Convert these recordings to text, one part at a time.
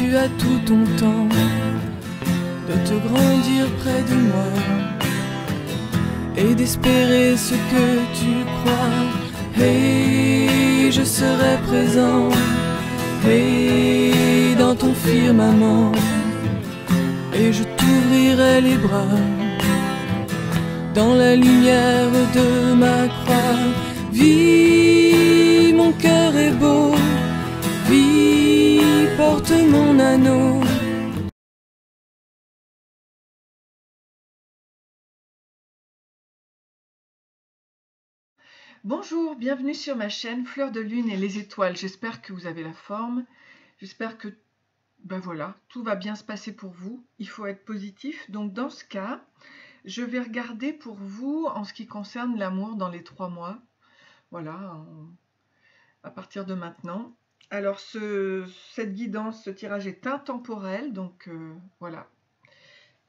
tu as tout ton temps de te grandir près de moi et d'espérer ce que tu crois. Hey, je serai présent, hey, dans ton firmament, et je t'ouvrirai les bras dans la lumière de ma croix. Vis, mon cœur est beau, vis, porte mon anneau. Bonjour, bienvenue sur ma chaîne Fleur de Lune et les étoiles. J'espère que vous avez la forme. J'espère que voilà, tout va bien se passer pour vous. Il faut être positif. Donc dans ce cas, je vais regarder pour vous en ce qui concerne l'amour dans les 3 mois. Voilà, à partir de maintenant. Alors cette guidance, ce tirage est intemporel, donc voilà.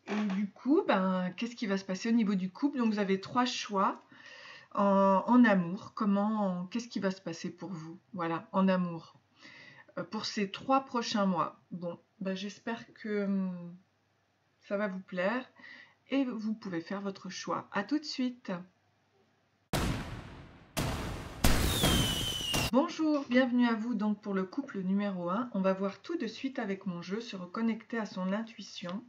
Et du coup, qu'est-ce qui va se passer au niveau du couple? Donc vous avez 3 choix. En amour, qu'est-ce qui va se passer pour vous? Voilà, en amour. Pour ces 3 prochains mois. Bon, j'espère que ça va vous plaire et vous pouvez faire votre choix. À tout de suite. Bonjour, bienvenue à vous donc pour le couple numéro 1. On va voir tout de suite avec mon jeu, se reconnecter à son intuition.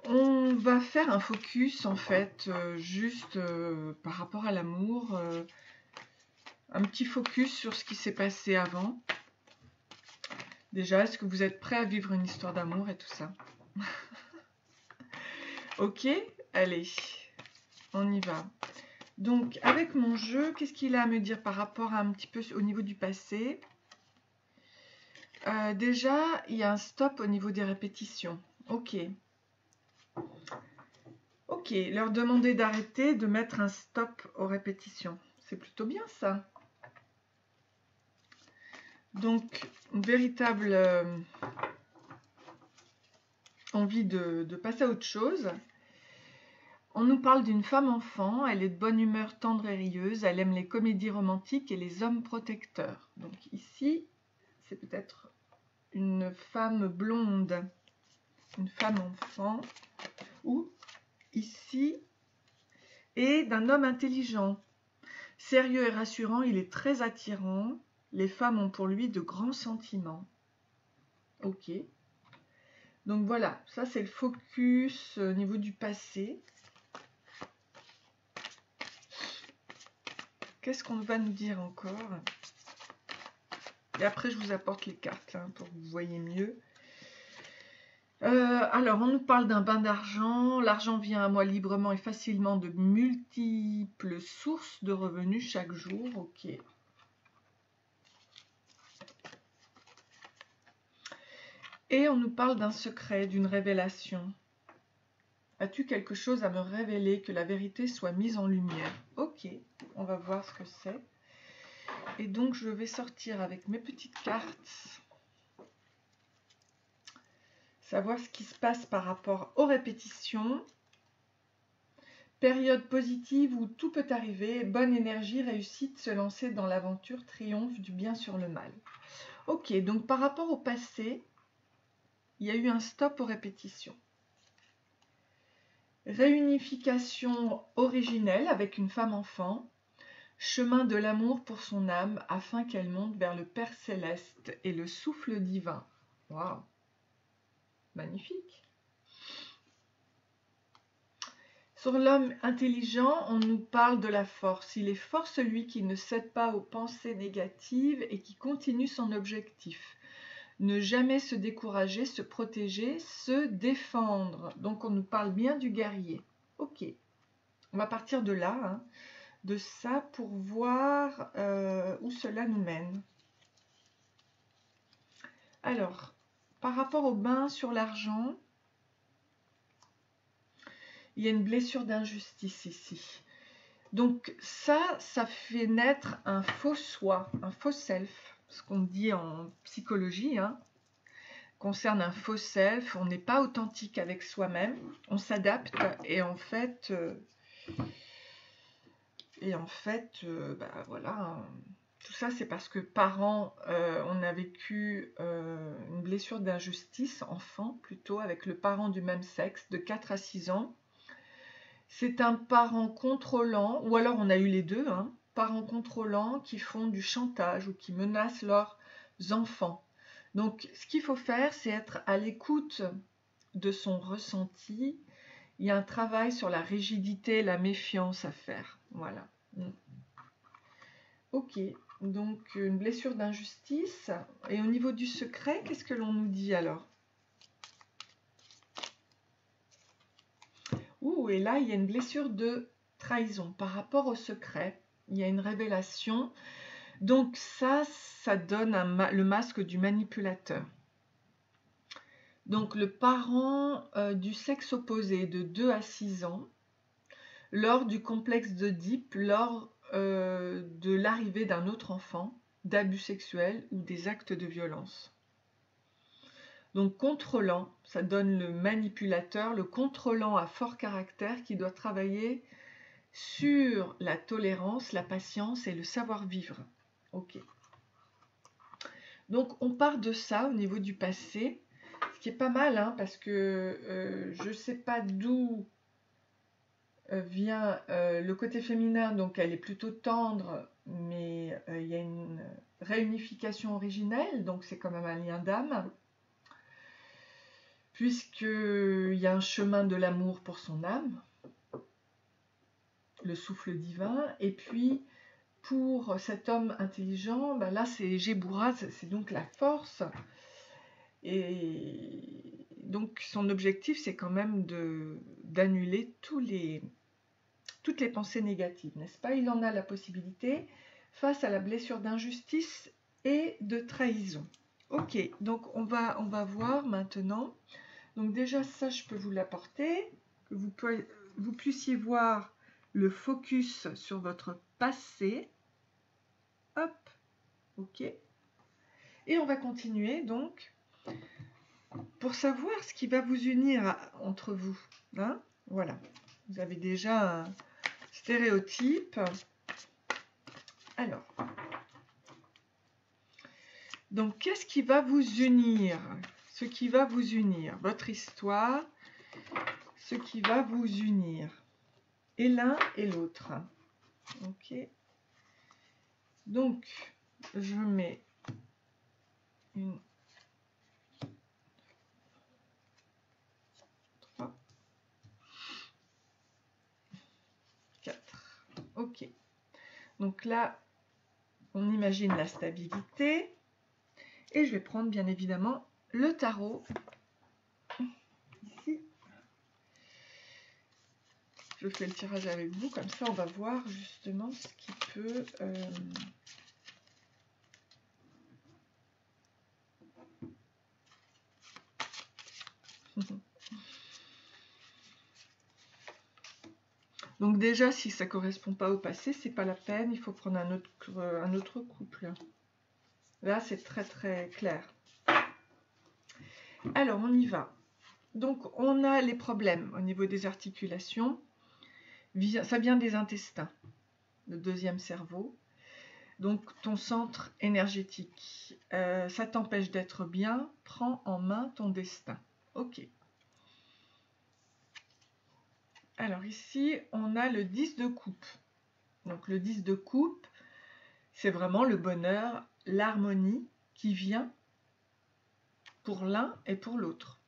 On va faire un focus en fait, juste par rapport à l'amour, un petit focus sur ce qui s'est passé avant. Déjà, est-ce que vous êtes prêts à vivre une histoire d'amour et tout ça? Ok, allez, on y va. Donc, avec mon jeu, qu'est-ce qu'il a à me dire par rapport à un petit peu au niveau du passé? Déjà, il y a un stop au niveau des répétitions. Ok. Ok, leur demander d'arrêter, de mettre un stop aux répétitions. C'est plutôt bien ça. Donc, une véritable envie de passer à autre chose. On nous parle d'une femme-enfant, elle est de bonne humeur, tendre et rieuse, elle aime les comédies romantiques et les hommes protecteurs. Donc ici, c'est peut-être une femme blonde, une femme-enfant, ou ici, et d'un homme intelligent. Sérieux et rassurant, il est très attirant, les femmes ont pour lui de grands sentiments. Ok. Donc voilà, ça c'est le focus au niveau du passé. Qu'est-ce qu'on va nous dire encore? Et après, je vous apporte les cartes pour que vous voyez mieux. Alors, on nous parle d'un bain d'argent. L'argent vient à moi librement et facilement de multiples sources de revenus chaque jour. Ok. Et on nous parle d'un secret, d'une révélation. As-tu quelque chose à me révéler, que la vérité soit mise en lumière? Ok, on va voir ce que c'est. Et donc, je vais sortir avec mes petites cartes, savoir ce qui se passe par rapport aux répétitions. Période positive où tout peut arriver, bonne énergie, réussite, se lancer dans l'aventure, triomphe du bien sur le mal. Ok, donc par rapport au passé, il y a eu un stop aux répétitions. Réunification originelle avec une femme-enfant, chemin de l'amour pour son âme afin qu'elle monte vers le Père Céleste et le souffle divin. Waouh, magnifique. Sur l'homme intelligent, on nous parle de la force. Il est fort celui qui ne cède pas aux pensées négatives et qui continue son objectif. Ne jamais se décourager, se protéger, se défendre. Donc on nous parle bien du guerrier. Ok, on va partir de là, de ça, pour voir où cela nous mène. Alors, par rapport au bain sur l'argent, il y a une blessure d'injustice ici. Donc ça fait naître un faux soi, un faux self, ce qu'on dit en psychologie, concerne un faux self. On n'est pas authentique avec soi-même, on s'adapte et en fait, voilà, Tout ça, c'est parce que parents, on a vécu une blessure d'injustice, enfant plutôt, avec le parent du même sexe, de 4 à 6 ans. C'est un parent contrôlant, ou alors on a eu les deux, hein, parents contrôlants qui font du chantage ou qui menacent leurs enfants. Donc, ce qu'il faut faire, c'est être à l'écoute de son ressenti. Il y a un travail sur la rigidité, la méfiance à faire. Voilà. Ok, donc une blessure d'injustice. Et au niveau du secret, qu'est-ce que l'on nous dit alors? Ouh, et là, il y a une blessure de trahison par rapport au secret. Il y a une révélation. Donc ça donne le masque du manipulateur. Donc le parent du sexe opposé de 2 à 6 ans, lors du complexe d'Oedipe, lors de l'arrivée d'un autre enfant, d'abus sexuels ou des actes de violence. Donc contrôlant, ça donne le manipulateur, le contrôlant à fort caractère qui doit travailler sur la tolérance, la patience et le savoir-vivre. Ok. Donc on part de ça au niveau du passé, ce qui est pas mal, hein, parce que je ne sais pas d'où vient le côté féminin, donc elle est plutôt tendre, mais il y a une réunification originelle, donc c'est quand même un lien d'âme, puisqu'il y a un chemin de l'amour pour son âme, le souffle divin, et puis pour cet homme intelligent, ben là c'est Géboura, c'est donc la force, et donc son objectif c'est quand même d'annuler toutes les pensées négatives, n'est-ce pas? Il en a la possibilité face à la blessure d'injustice et de trahison. Ok, donc on va voir maintenant. Donc déjà ça je peux vous l'apporter, que vous puissiez voir le focus sur votre passé. Hop, ok. Et on va continuer donc pour savoir ce qui va vous unir entre vous. Hein, voilà, vous avez déjà un stéréotype. Alors, donc qu'est-ce qui va vous unir? Ce qui va vous unir, votre histoire, ce qui va vous unir, et l'un et l'autre. Ok. Donc, je mets une 3, 4. Ok. Donc là, on imagine la stabilité. Et je vais prendre bien évidemment le tarot. Ici. Je fais le tirage avec vous, comme ça on va voir justement ce qui peut... Donc déjà, si ça ne correspond pas au passé, c'est pas la peine, il faut prendre un autre couple. Là, c'est très très clair. Alors, on y va. Donc, on a les problèmes au niveau des articulations. Ça vient des intestins, le deuxième cerveau. Donc, ton centre énergétique. Ça t'empêche d'être bien. Prends en main ton destin. Ok. Alors ici, on a le 10 de coupe. Donc, le 10 de coupe, c'est vraiment le bonheur, l'harmonie qui vient pour l'un et pour l'autre.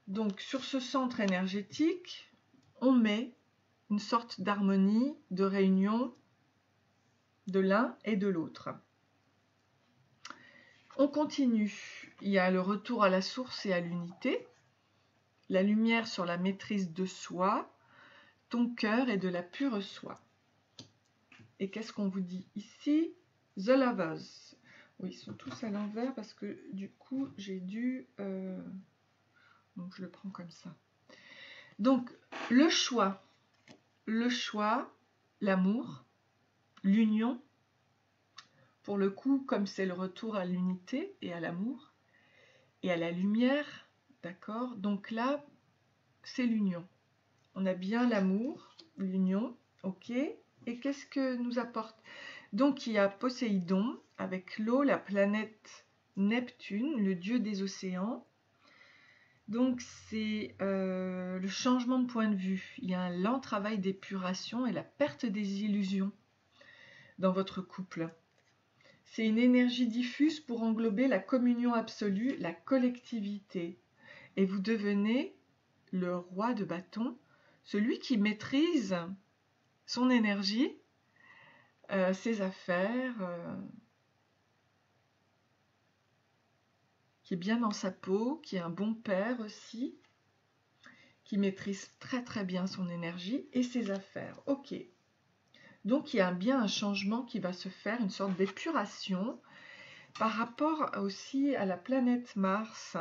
Donc sur ce centre énergétique, on met une sorte d'harmonie, de réunion de l'un et de l'autre. On continue. Il y a le retour à la source et à l'unité, la lumière sur la maîtrise de soi, ton cœur et de la pure soi. Et qu'est-ce qu'on vous dit ici? The Lovers. Oui, ils sont tous à l'envers parce que du coup, j'ai dû... Donc, je le prends comme ça. Donc, le choix, l'amour, l'union. Pour le coup, comme c'est le retour à l'unité et à l'amour et à la lumière, d'accord? Donc là, c'est l'union. On a bien l'amour, l'union, ok? Et qu'est-ce que nous apporte? Donc il y a Poséidon avec l'eau, la planète Neptune, le dieu des océans. Donc c'est le changement de point de vue. Il y a un lent travail d'épuration et la perte des illusions dans votre couple. C'est une énergie diffuse pour englober la communion absolue, la collectivité. Et vous devenez le roi de bâton, celui qui maîtrise son énergie, ses affaires, qui est bien dans sa peau, qui est un bon père aussi, qui maîtrise très très bien son énergie et ses affaires. Ok. Donc il y a bien un changement qui va se faire, une sorte d'épuration par rapport aussi à la planète Mars.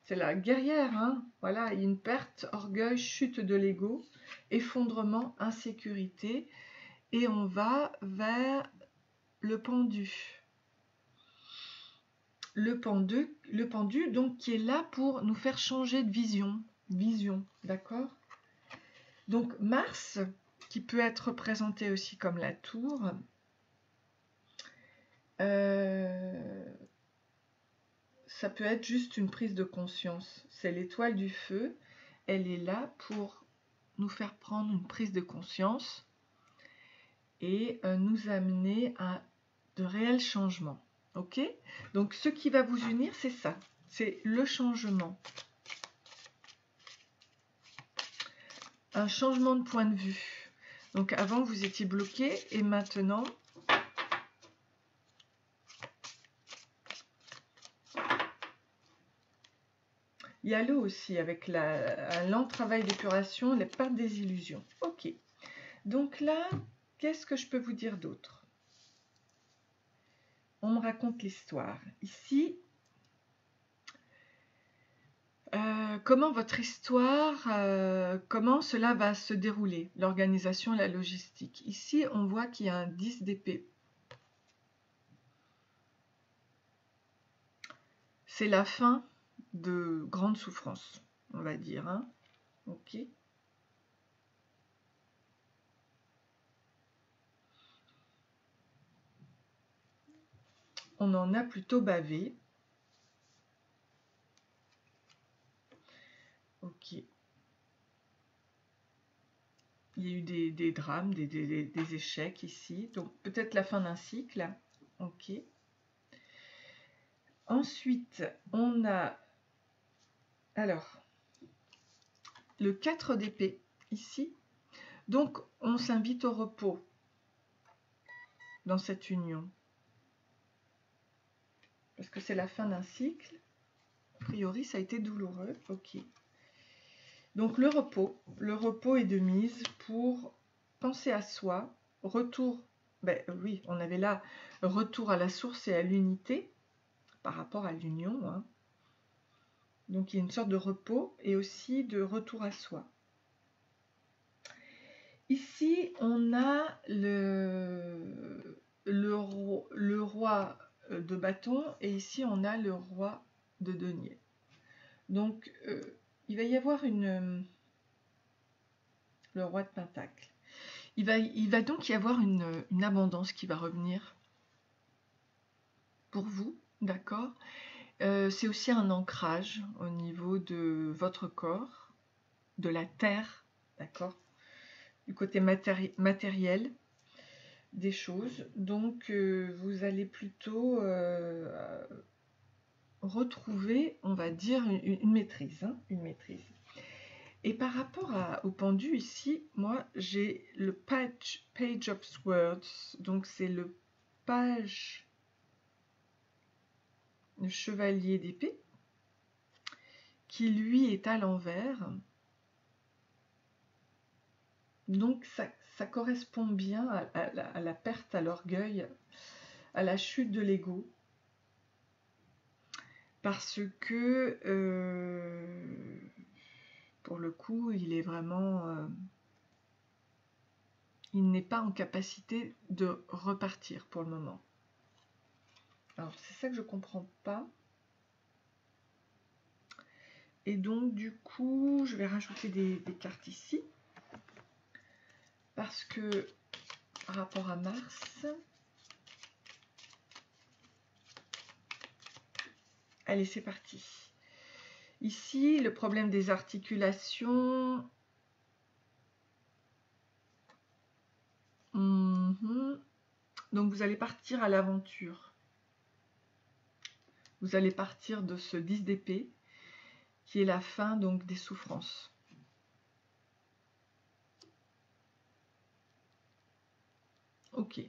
C'est la guerrière, hein. Voilà, il y a une perte, orgueil, chute de l'ego, effondrement, insécurité, et on va vers le pendu. Le pendu, donc, qui est là pour nous faire changer de vision, d'accord? Donc Mars, qui peut être représenté aussi comme la tour, ça peut être juste une prise de conscience. C'est l'étoile du feu, elle est là pour nous faire prendre une prise de conscience et nous amener à de réels changements. Ok? Donc ce qui va vous unir, c'est ça, c'est le changement. Un changement de point de vue. Donc avant vous étiez bloqué et maintenant il y a l'eau aussi avec un lent travail d'épuration, les pertes des illusions. Ok. Donc là, qu'est-ce que je peux vous dire d'autre? On me raconte l'histoire. Ici, comment votre histoire, comment cela va se dérouler, l'organisation, la logistique. Ici, on voit qu'il y a un 10 d'épée. C'est la fin de grandes souffrances, on va dire. Hein. Ok. On en a plutôt bavé. Ok. Il y a eu des drames, des échecs ici. Donc peut-être la fin d'un cycle. Ok. Ensuite, on a alors le 4 d'épée ici. Donc on s'invite au repos dans cette union. Parce que c'est la fin d'un cycle. A priori, ça a été douloureux. Ok. Donc le repos est de mise pour penser à soi, retour, ben oui, on avait là retour à la source et à l'unité par rapport à l'union. Hein. Donc il y a une sorte de repos et aussi de retour à soi. Ici, on a le roi de bâton et ici, on a le roi de denier. Donc, il va y avoir le roi de pentacle. Il va donc y avoir une abondance qui va revenir pour vous, d'accord? C'est aussi un ancrage au niveau de votre corps, de la terre, d'accord? Du côté matériel des choses. Donc, vous allez plutôt retrouver, on va dire, une maîtrise, hein, une maîtrise. Et par rapport au pendu ici, moi j'ai le Page of Swords, donc c'est le page, le chevalier d'épée, qui lui est à l'envers. Donc ça correspond bien à la perte, à l'orgueil, à la chute de l'ego. Parce que, pour le coup, il est vraiment... il n'est pas en capacité de repartir pour le moment. Alors, c'est ça que je ne comprends pas. Et donc, du coup, je vais rajouter des cartes ici. Parce que, par rapport à Mars, Allez, c'est parti. Ici, le problème des articulations. Donc, vous allez partir à l'aventure. Vous allez partir de ce 10 d'épée, qui est la fin donc des souffrances. Ok.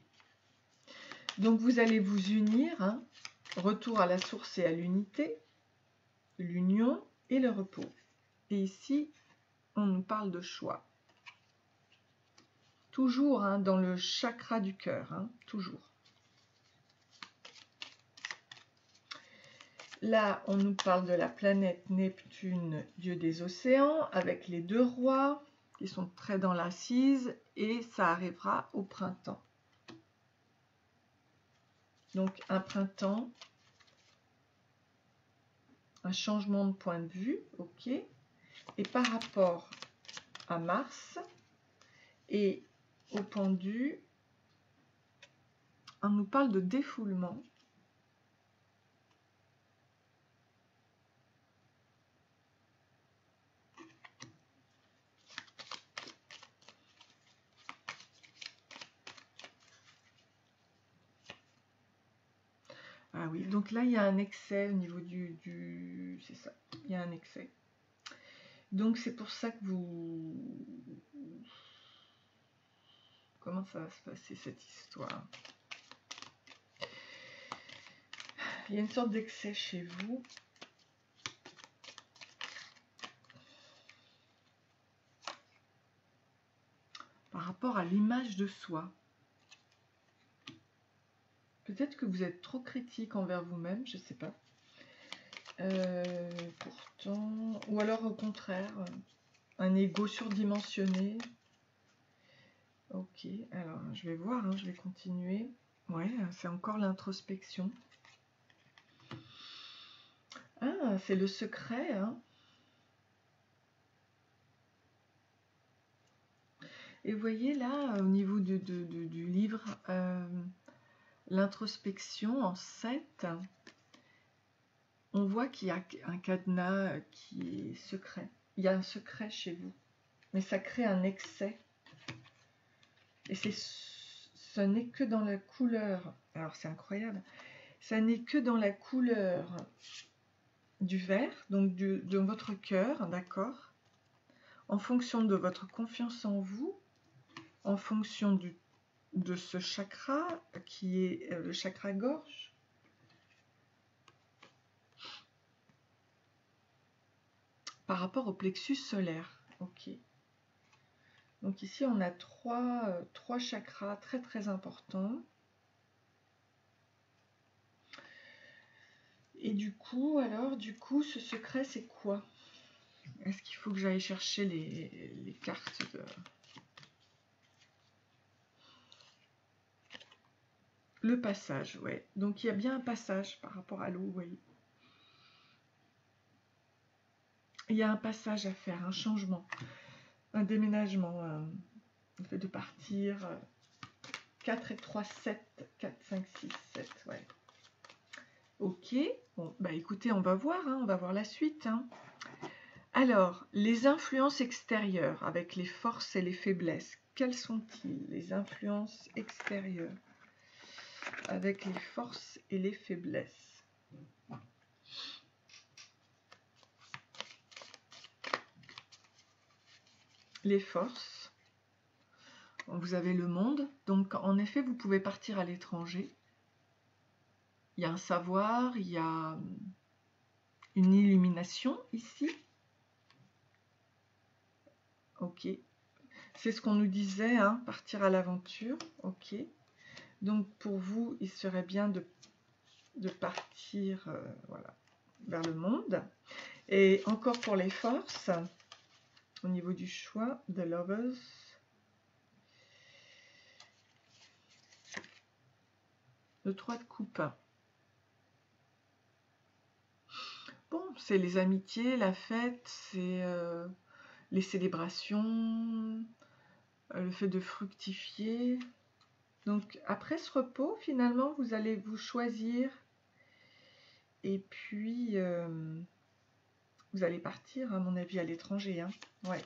Donc, vous allez vous unir, hein. Retour à la source et à l'unité, l'union et le repos. Et ici, on nous parle de choix. Toujours hein, dans le chakra du cœur, hein, toujours. Là, on nous parle de la planète Neptune, dieu des océans, avec les deux rois qui sont très dans l'assise, et ça arrivera au printemps. Donc un printemps, un changement de point de vue, ok. Et par rapport à Mars et au pendu, on nous parle de défoulement. Ah oui, donc là, il y a un excès au niveau du... C'est ça, il y a un excès. Donc, c'est pour ça que vous... Comment ça va se passer, cette histoire? Il y a une sorte d'excès chez vous. Par rapport à l'image de soi. Peut-être que vous êtes trop critique envers vous-même, je ne sais pas. Pourtant, ou alors au contraire, un ego surdimensionné. Ok, alors je vais voir, hein, je vais continuer. Ouais, c'est encore l'introspection. Ah, c'est le secret, hein. Et vous voyez là, au niveau du livre, l'introspection en 7, on voit qu'il y a un cadenas qui est secret. Il y a un secret chez vous, mais ça crée un excès. Et ce n'est que dans la couleur, alors c'est incroyable, ça n'est que dans la couleur du vert, donc de votre cœur, d'accord, en fonction de votre confiance en vous, en fonction de ce chakra qui est le chakra gorge. Par rapport au plexus solaire, ok. Donc ici on a trois chakras très très importants. Et du coup, ce secret c'est quoi? Est-ce qu'il faut que j'aille chercher les cartes de... Le passage, ouais. Donc il y a bien un passage par rapport à l'eau, vous voyez. Il y a un passage à faire, un changement, un déménagement, le fait de partir 4 et 3, 7, 4, 5, 6, 7, ouais. Ok, bon, bah écoutez, on va voir, hein, on va voir la suite. Hein. Alors, les influences extérieures avec les forces et les faiblesses, quelles sont-ils, les influences extérieures avec les forces et les faiblesses? Les forces, vous avez le monde, donc en effet vous pouvez partir à l'étranger. Il y a un savoir, il y a une illumination ici. Ok, c'est ce qu'on nous disait, hein, partir à l'aventure. Ok, donc pour vous il serait bien de partir voilà, vers le monde. Et encore pour les forces, au niveau du choix, The Lovers. Le 3 de coupe. Bon, c'est les amitiés, la fête, c'est les célébrations, le fait de fructifier. Donc après ce repos, finalement, vous allez vous choisir Et puis, vous allez partir, à mon avis, à l'étranger. Hein. Ouais.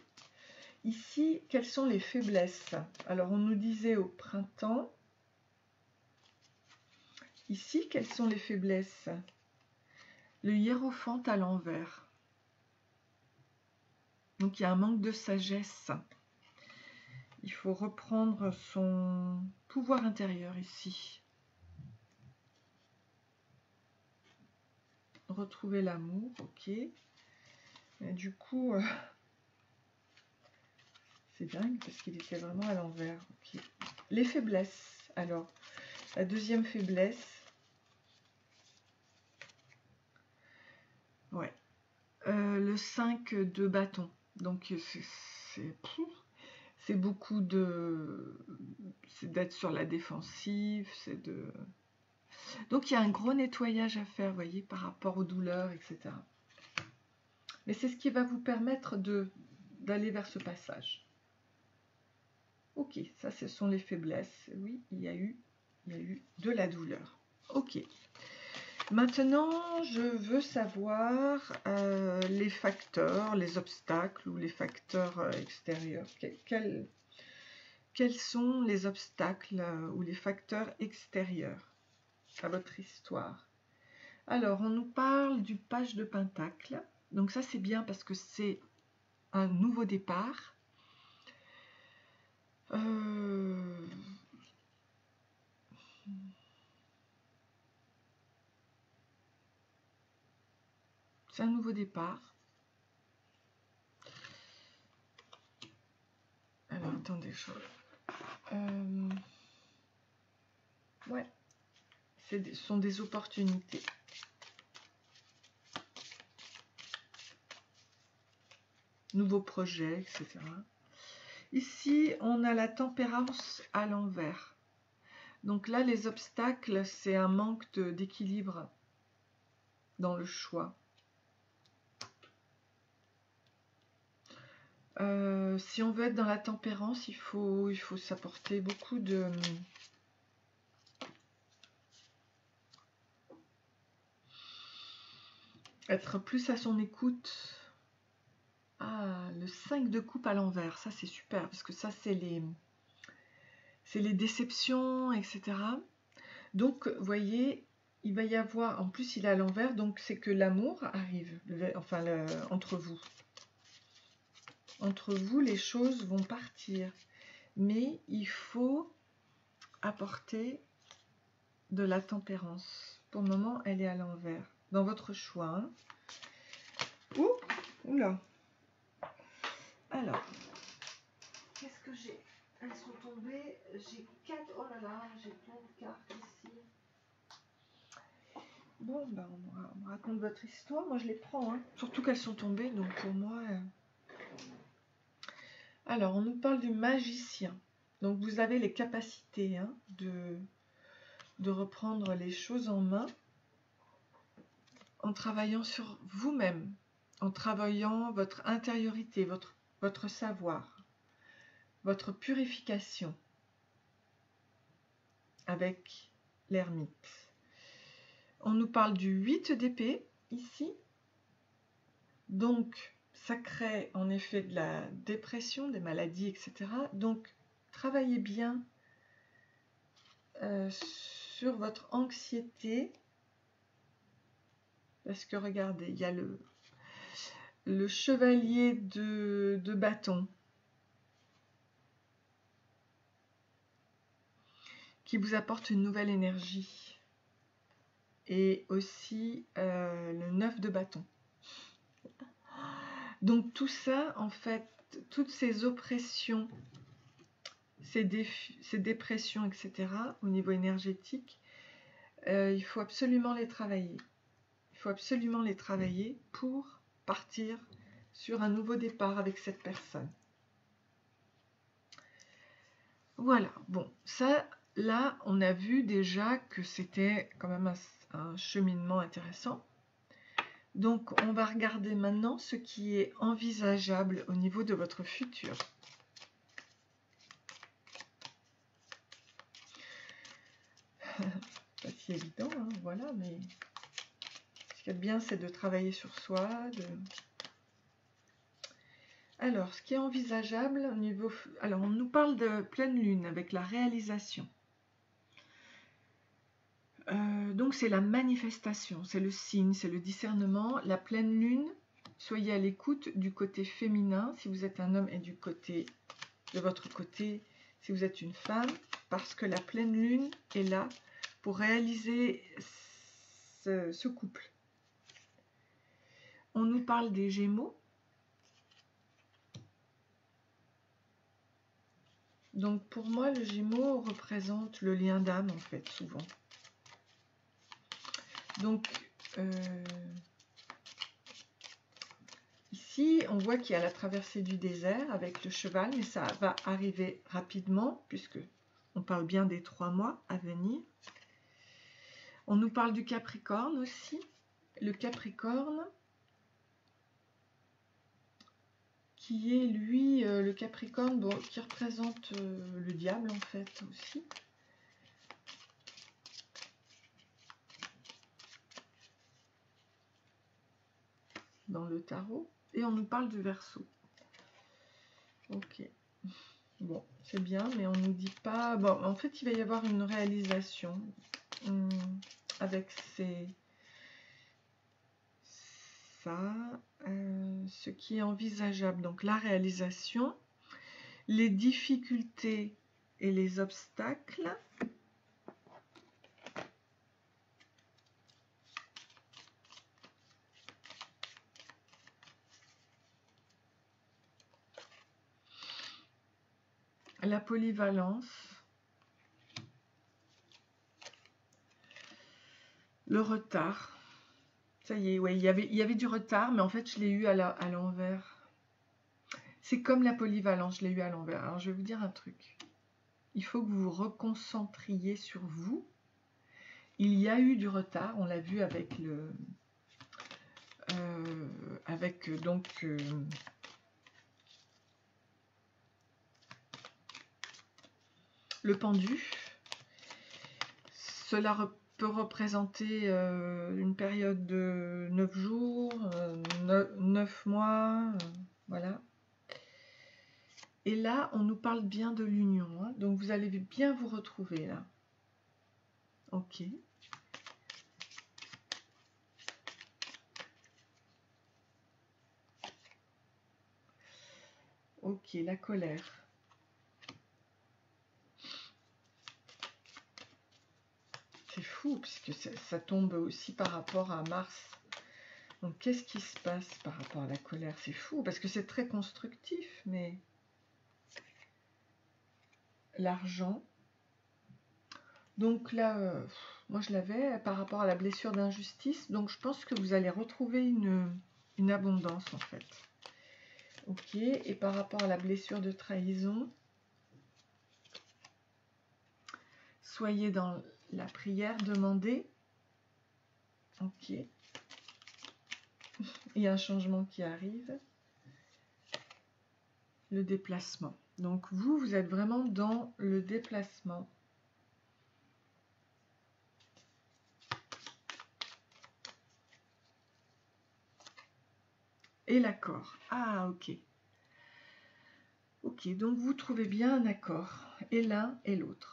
Ici, quelles sont les faiblesses? Alors, on nous disait au printemps. Ici, quelles sont les faiblesses? Le hiérophant à l'envers. Donc, il y a un manque de sagesse. Il faut reprendre son pouvoir intérieur ici. Retrouver l'amour, ok. Et du coup, c'est dingue parce qu'il était vraiment à l'envers. Okay. Les faiblesses. Alors, la deuxième faiblesse. Ouais. Le 5 de bâton. Donc, c'est beaucoup de... C'est d'être sur la défensive, c'est de... Donc, il y a un gros nettoyage à faire, vous voyez, par rapport aux douleurs, etc. Mais c'est ce qui va vous permettre d'aller vers ce passage. Ok, ça, ce sont les faiblesses. Oui, il y a eu de la douleur. Ok. Maintenant, je veux savoir les facteurs, les obstacles ou les facteurs extérieurs. Quels sont les obstacles ou les facteurs extérieurs à votre histoire? Alors, on nous parle du page de Pentacle. Donc ça, c'est bien parce que c'est un nouveau départ. C'est un nouveau départ. Alors, attendez, ouais, ce sont des opportunités. Nouveaux projets, etc. Ici, on a la tempérance à l'envers. Donc là, les obstacles, c'est un manque d'équilibre dans le choix. Si on veut être dans la tempérance, il faut s'apporter beaucoup de... Être plus à son écoute. Ah, le 5 de coupe à l'envers, ça c'est super, parce que ça c'est les déceptions, etc. Donc, vous voyez, il va y avoir, en plus il est à l'envers, donc c'est que l'amour arrive, enfin, entre vous. Entre vous, les choses vont partir. Mais il faut apporter de la tempérance. Pour le moment, elle est à l'envers. Dans votre choix. Hein. Oula. Alors, qu'est-ce que j'ai? Elles sont tombées. J'ai 4. Oh là là, j'ai plein de cartes ici. Bon, ben, on me raconte votre histoire. Moi, je les prends. Hein. Surtout qu'elles sont tombées. Donc, pour moi... Alors, on nous parle du magicien. Donc, vous avez les capacités hein, de reprendre les choses en main en travaillant sur vous-même, en travaillant votre intériorité, votre savoir, votre purification avec l'ermite. On nous parle du 8 d'épée ici. Donc, ça crée en effet de la dépression, des maladies, etc. Donc, travaillez bien sur votre anxiété. Parce que regardez, il y a le chevalier de bâton qui vous apporte une nouvelle énergie. Et aussi le 9 de bâton. Donc tout ça, en fait, toutes ces oppressions, ces dépressions, etc., au niveau énergétique, il faut absolument les travailler. Il faut absolument les travailler pour partir sur un nouveau départ avec cette personne. Voilà, bon, ça, là, on a vu déjà que c'était quand même un cheminement intéressant. Donc, on va regarder maintenant ce qui est envisageable au niveau de votre futur. Pas si évident, hein, voilà, mais qu'il y a de bien, c'est de travailler sur soi. Alors, ce qui est envisageable au niveau... Alors, on nous parle de pleine lune avec la réalisation. Donc, c'est la manifestation, c'est le signe, c'est le discernement. La pleine lune, soyez à l'écoute du côté féminin, si vous êtes un homme, et du côté de votre côté, si vous êtes une femme, parce que la pleine lune est là pour réaliser ce couple. On nous parle des Gémeaux. Donc pour moi, le Gémeaux représente le lien d'âme, en fait, souvent. Donc, ici, on voit qu'il y a la traversée du désert avec le cheval, mais ça va arriver rapidement, puisque on parle bien des 3 mois à venir. On nous parle du Capricorne aussi. Le Capricorne, qui est, lui, le Capricorne, bon, qui représente le diable, en fait, aussi. Dans le tarot. Et on nous parle du Verseau. Ok. Bon, c'est bien, mais on ne nous dit pas... Bon, en fait, il va y avoir une réalisation avec ce qui est envisageable. Donc, la réalisation, les difficultés et les obstacles. La polyvalence. Le retard. Ça y est, ouais, il y avait du retard, mais en fait, je l'ai eu à l'envers. C'est comme la polyvalence, je l'ai eu à l'envers. Alors, je vais vous dire un truc. Il faut que vous vous reconcentriez sur vous. Il y a eu du retard, on l'a vu avec le... le pendu. Cela peut représenter une période de 9 jours, 9 mois, voilà. Et là, on nous parle bien de l'union, hein, donc vous allez bien vous retrouver là. Ok. Ok, la colère. C'est fou, puisque ça tombe aussi par rapport à Mars. Donc, qu'est-ce qui se passe par rapport à la colère? C'est fou, parce que c'est très constructif, mais... L'argent. Donc là, moi je l'avais par rapport à la blessure d'injustice. Donc, je pense que vous allez retrouver une abondance, en fait. Ok, et par rapport à la blessure de trahison, soyez dans la prière, demandez. Ok. Il y a un changement qui arrive. Le déplacement. Donc vous êtes vraiment dans le déplacement. Et l'accord. Ah, ok. Ok, donc vous trouvez bien un accord. Et l'un et l'autre.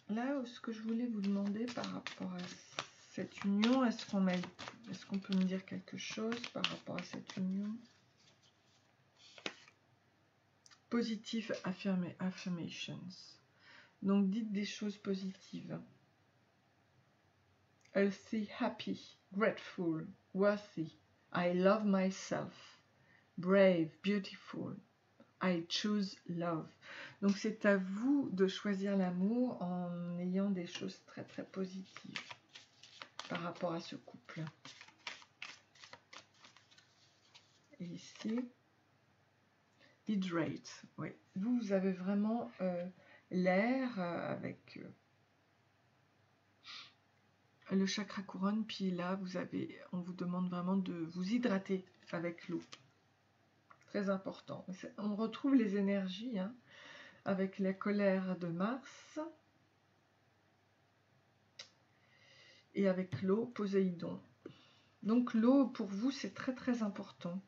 Là, ce que je voulais vous demander par rapport à cette union, est-ce qu'on peut me dire quelque chose par rapport à cette union? Positive affirmations. Donc, dites des choses positives. Healthy, happy, grateful, worthy. I love myself. Brave, beautiful. I choose love. Donc c'est à vous de choisir l'amour en ayant des choses très très positives par rapport à ce couple. Et ici, hydrate. Oui. Vous avez vraiment l'air avec le chakra couronne. Puis là, on vous demande vraiment de vous hydrater avec l'eau. Très important. On retrouve les énergies, hein. avec la colère de Mars et avec l'eau, Poséidon. Donc l'eau, pour vous, c'est très très important.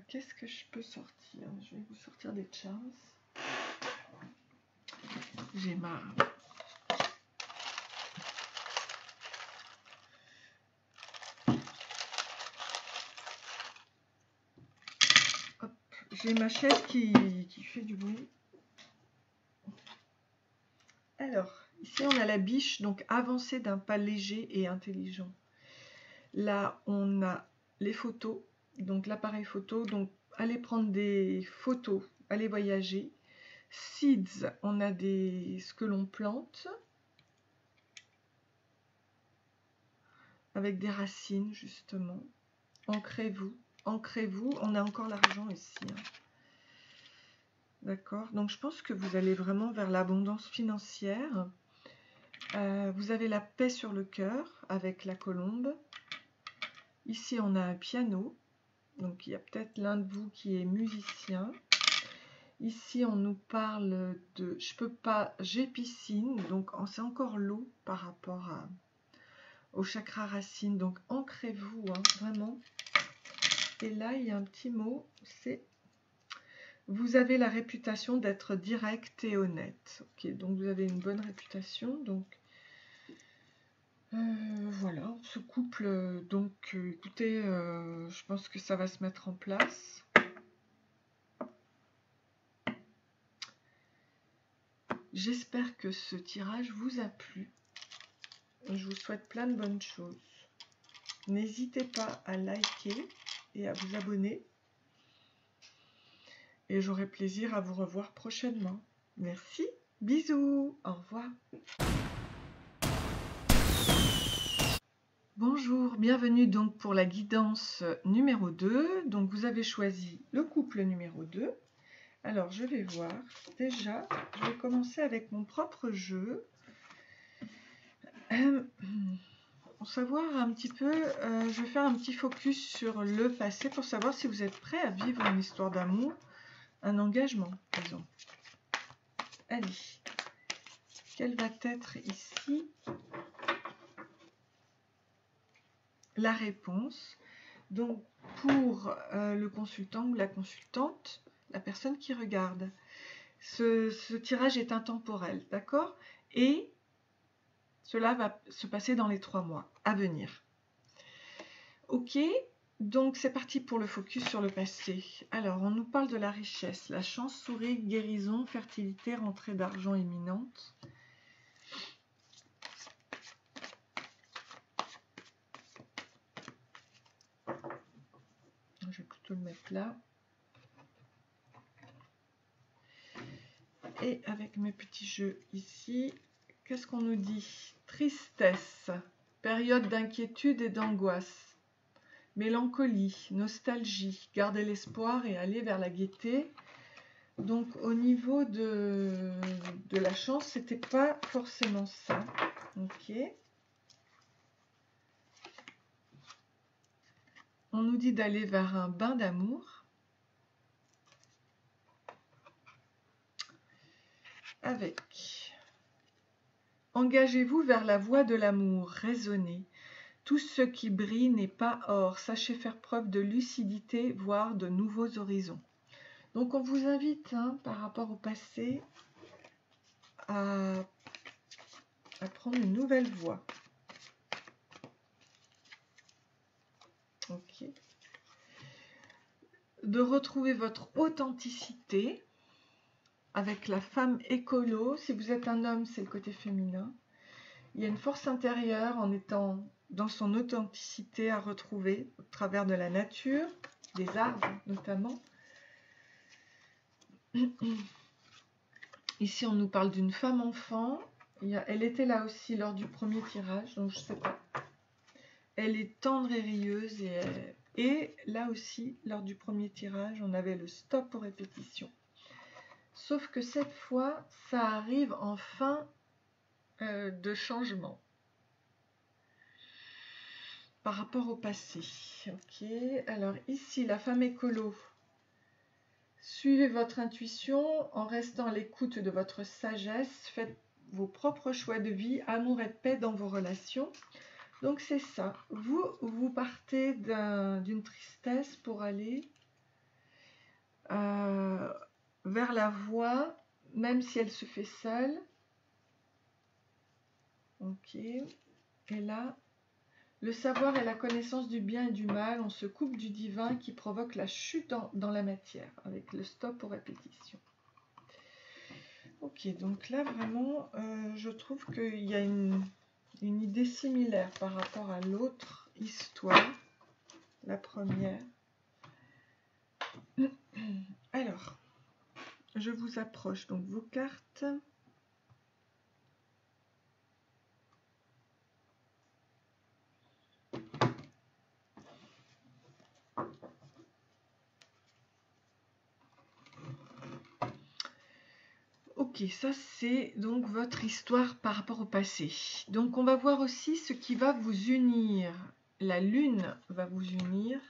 Qu'est-ce que je peux sortir? Je vais vous sortir des charms. J'ai marre. Hop, j'ai ma chaise qui fait du bruit. Alors, ici on a la biche, donc avancée d'un pas léger et intelligent. Là, on a les photos, donc l'appareil photo, donc allez prendre des photos, allez voyager. Seeds, on a ce que l'on plante, avec des racines justement. Ancrez-vous, ancrez-vous, on a encore l'argent ici. Hein. D'accord, donc je pense que vous allez vraiment vers l'abondance financière. Vous avez la paix sur le cœur avec la colombe. Ici, on a un piano. Donc, il y a peut-être l'un de vous qui est musicien. Ici, on nous parle de « je peux pas, j'ai piscine ». Donc, c'est encore l'eau par rapport au chakra racine. Donc, ancrez-vous, hein, vraiment. Et là, il y a un petit mot, c'est « vous avez la réputation d'être direct et honnête ». Ok, donc vous avez une bonne réputation. Donc, voilà, ce couple, donc écoutez, je pense que ça va se mettre en place. J'espère que ce tirage vous a plu. Je vous souhaite plein de bonnes choses. N'hésitez pas à liker et à vous abonner. Et j'aurai plaisir à vous revoir prochainement. Merci, bisous, au revoir. Bonjour, bienvenue donc pour la guidance numéro 2. Donc vous avez choisi le couple numéro 2. Alors je vais voir, déjà je vais commencer avec mon propre jeu. Pour savoir un petit peu, je vais faire un petit focus sur le passé pour savoir si vous êtes prêt à vivre une histoire d'amour, un engagement, disons. Allez, quelle va être ici la réponse? Donc, pour le consultant ou la consultante, la personne qui regarde, ce tirage est intemporel, d'accord? Et cela va se passer dans les 3 mois à venir. Ok, donc c'est parti pour le focus sur le passé. Alors, on nous parle de la richesse, la chance, sourire, guérison, fertilité, rentrée d'argent imminente. Je vais plutôt le mettre là. Et avec mes petits jeux ici, qu'est-ce qu'on nous dit? Tristesse, période d'inquiétude et d'angoisse. Mélancolie, nostalgie, garder l'espoir et aller vers la gaieté. Donc au niveau de la chance, c'était pas forcément ça. Ok. On nous dit d'aller vers un bain d'amour. Avec engagez-vous vers la voie de l'amour, raisonnez. Tout ce qui brille n'est pas or. Sachez faire preuve de lucidité, voire de nouveaux horizons. Donc on vous invite, hein, par rapport au passé, à prendre une nouvelle voie. Ok. De retrouver votre authenticité avec la femme écolo. Si vous êtes un homme, c'est le côté féminin. Il y a une force intérieure en étant dans son authenticité à retrouver au travers de la nature, des arbres notamment. Ici, on nous parle d'une femme-enfant. Elle était là aussi lors du premier tirage, donc je ne sais pas. Elle est tendre et rieuse. Et là aussi, lors du premier tirage, on avait le stop aux répétitions. Sauf que cette fois, ça arrive en fin de changement. par rapport au passé. Ok, alors ici, la femme écolo. Suivez votre intuition en restant à l'écoute de votre sagesse. Faites vos propres choix de vie, amour et paix dans vos relations. Donc c'est ça. Vous partez d'une tristesse pour aller vers la voie, même si elle se fait seule. Ok. Et là, le savoir et la connaissance du bien et du mal, on se coupe du divin qui provoque la chute dans la matière, avec le stop aux répétitions. Ok, donc là vraiment, je trouve qu'il y a une idée similaire par rapport à l'autre histoire, la première. Alors, je vous approche donc vos cartes. Ok, ça c'est donc votre histoire par rapport au passé. Donc on va voir aussi ce qui va vous unir. La lune va vous unir.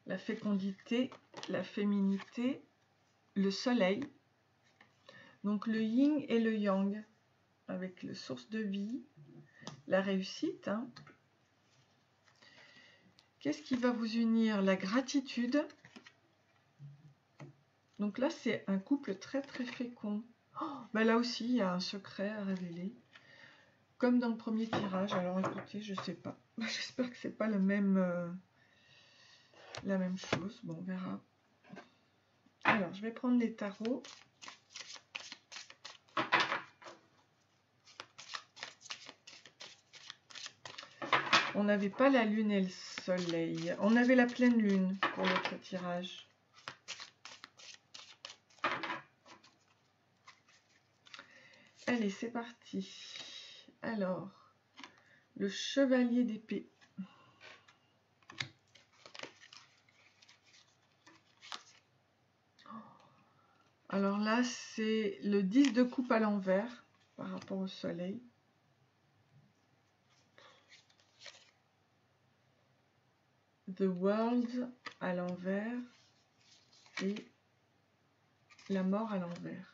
La fécondité, la féminité, le soleil. Donc le yin et le yang, avec le source de vie, la réussite. Hein. Qu'est-ce qui va vous unir? La gratitude. Donc là, c'est un couple très très fécond. Oh, ben là aussi, il y a un secret à révéler. Comme dans le premier tirage. Alors écoutez, je sais pas. J'espère que c'est pas la même chose. Bon, on verra. Alors, je vais prendre les tarots. On n'avait pas la lune et le soleil. On avait la pleine lune pour l'autre tirage. Allez, c'est parti. Alors, le chevalier d'épée. Alors là, c'est le 10 de coupe à l'envers par rapport au soleil. The World à l'envers et la mort à l'envers.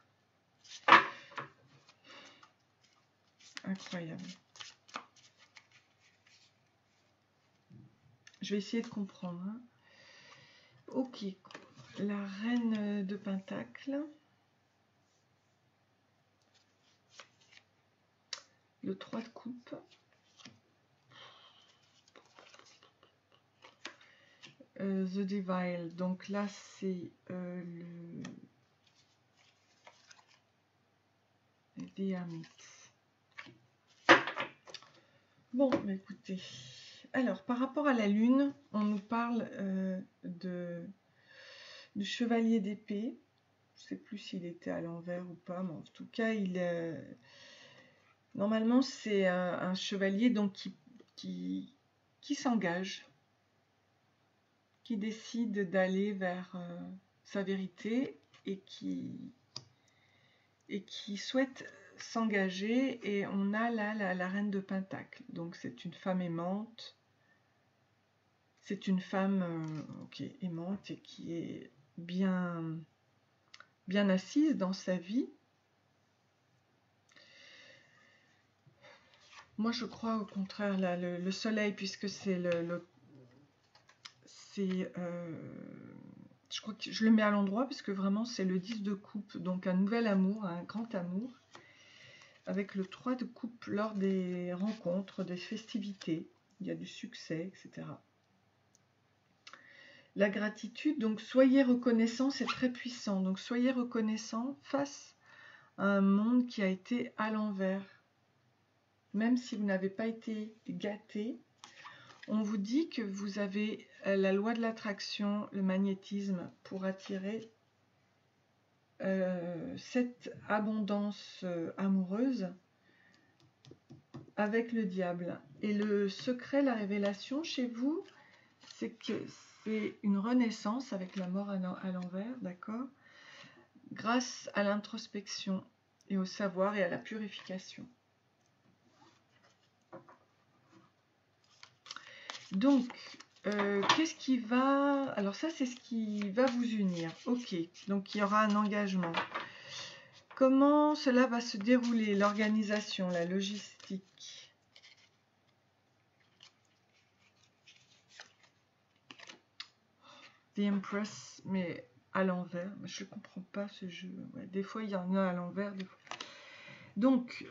Incroyable. Je vais essayer de comprendre. Hein. Ok, la reine de Pentacle. Le 3 de coupe. The Devil. Donc là, c'est le Hermit. Bon, bah écoutez. Alors, par rapport à la lune, on nous parle du chevalier d'épée. Je ne sais plus s'il était à l'envers ou pas, mais en tout cas, normalement, c'est un chevalier donc, qui s'engage, qui décide d'aller vers sa vérité et qui souhaite s'engager. Et on a là la reine de Pentacle. Donc, c'est une femme aimante. C'est une femme aimante et qui est bien assise dans sa vie. Moi, je crois au contraire, là, le soleil, puisque c'est je crois que je le mets à l'endroit, puisque vraiment, c'est le 10 de coupe. Donc, un nouvel amour, un grand amour, avec le 3 de coupe lors des rencontres, des festivités. Il y a du succès, etc. La gratitude, donc soyez reconnaissant, c'est très puissant. Donc soyez reconnaissant face à un monde qui a été à l'envers. Même si vous n'avez pas été gâté, on vous dit que vous avez la loi de l'attraction, le magnétisme pour attirer cette abondance amoureuse avec le diable. Et le secret, la révélation chez vous, c'est que c'est une renaissance avec la mort à l'envers, d'accord? Grâce à l'introspection et au savoir et à la purification. Donc, qu'est-ce qui va... Alors ça, c'est ce qui va vous unir. Ok, donc il y aura un engagement. Comment cela va se dérouler? L'organisation, la logistique. The Empress, mais à l'envers. Je ne comprends pas ce jeu. Ouais, des fois, il y en a à l'envers. Des fois... Donc,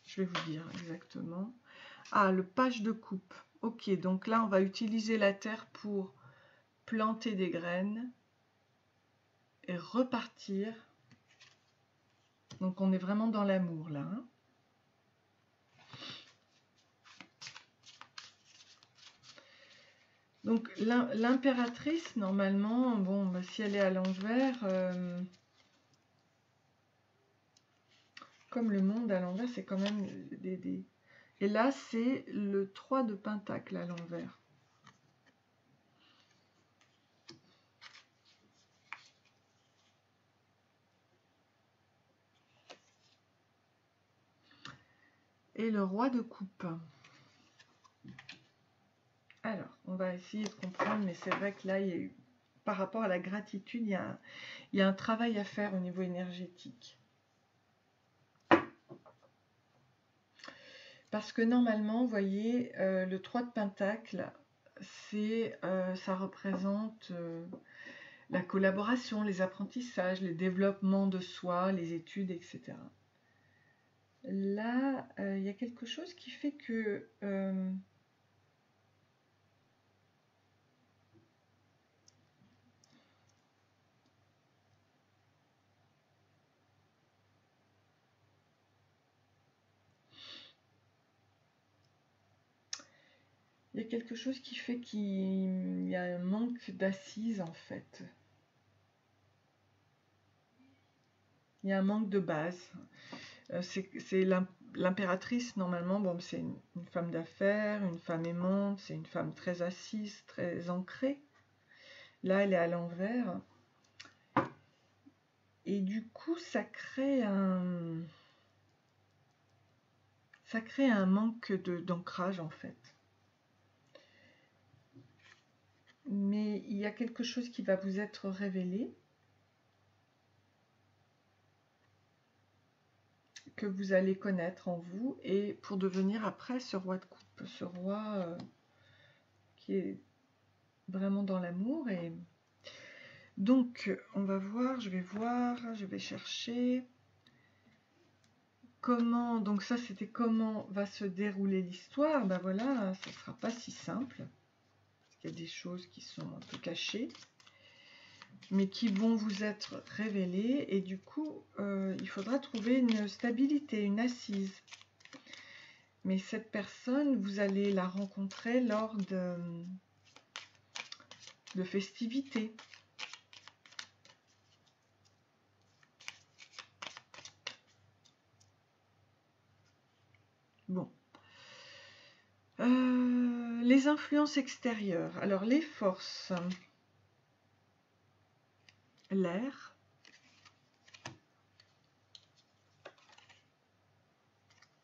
je vais vous dire exactement. Ah, le page de coupe. Ok, donc là, on va utiliser la terre pour planter des graines et repartir. Donc, on est vraiment dans l'amour, là. Hein. Donc, l'impératrice, normalement, bon, bah, si elle est à l'envers, comme le monde à l'envers, c'est quand même des... Et là, c'est le 3 de pentacle à l'envers. Et le roi de coupe. Alors, on va essayer de comprendre, mais c'est vrai que là, il y a eu, par rapport à la gratitude, il y a un travail à faire au niveau énergétique. Parce que normalement, vous voyez, le 3 de pentacle, ça représente la collaboration, les apprentissages, les développements de soi, les études, etc. Là, il y a quelque chose qui fait que... il y a quelque chose qui fait qu'il y a un manque d'assises, en fait. Il y a un manque de base. C'est l'impératrice, normalement, bon, c'est une femme d'affaires, une femme aimante, c'est une femme très assise, très ancrée. Là, elle est à l'envers. Et du coup, ça crée un manque d'ancrage, en fait. Mais il y a quelque chose qui va vous être révélé, que vous allez connaître en vous, et pour devenir après ce roi de coupe, ce roi qui est vraiment dans l'amour. Et donc, on va voir, je vais chercher comment, donc ça c'était comment va se dérouler l'histoire. Ben voilà, ça ne sera pas si simple, parce qu'il y a des choses qui sont un peu cachées, mais qui vont vous être révélées, et du coup, il faudra trouver une stabilité, une assise. Mais cette personne, vous allez la rencontrer lors de festivités. Bon. Les influences extérieures. Alors, les forces. L'air.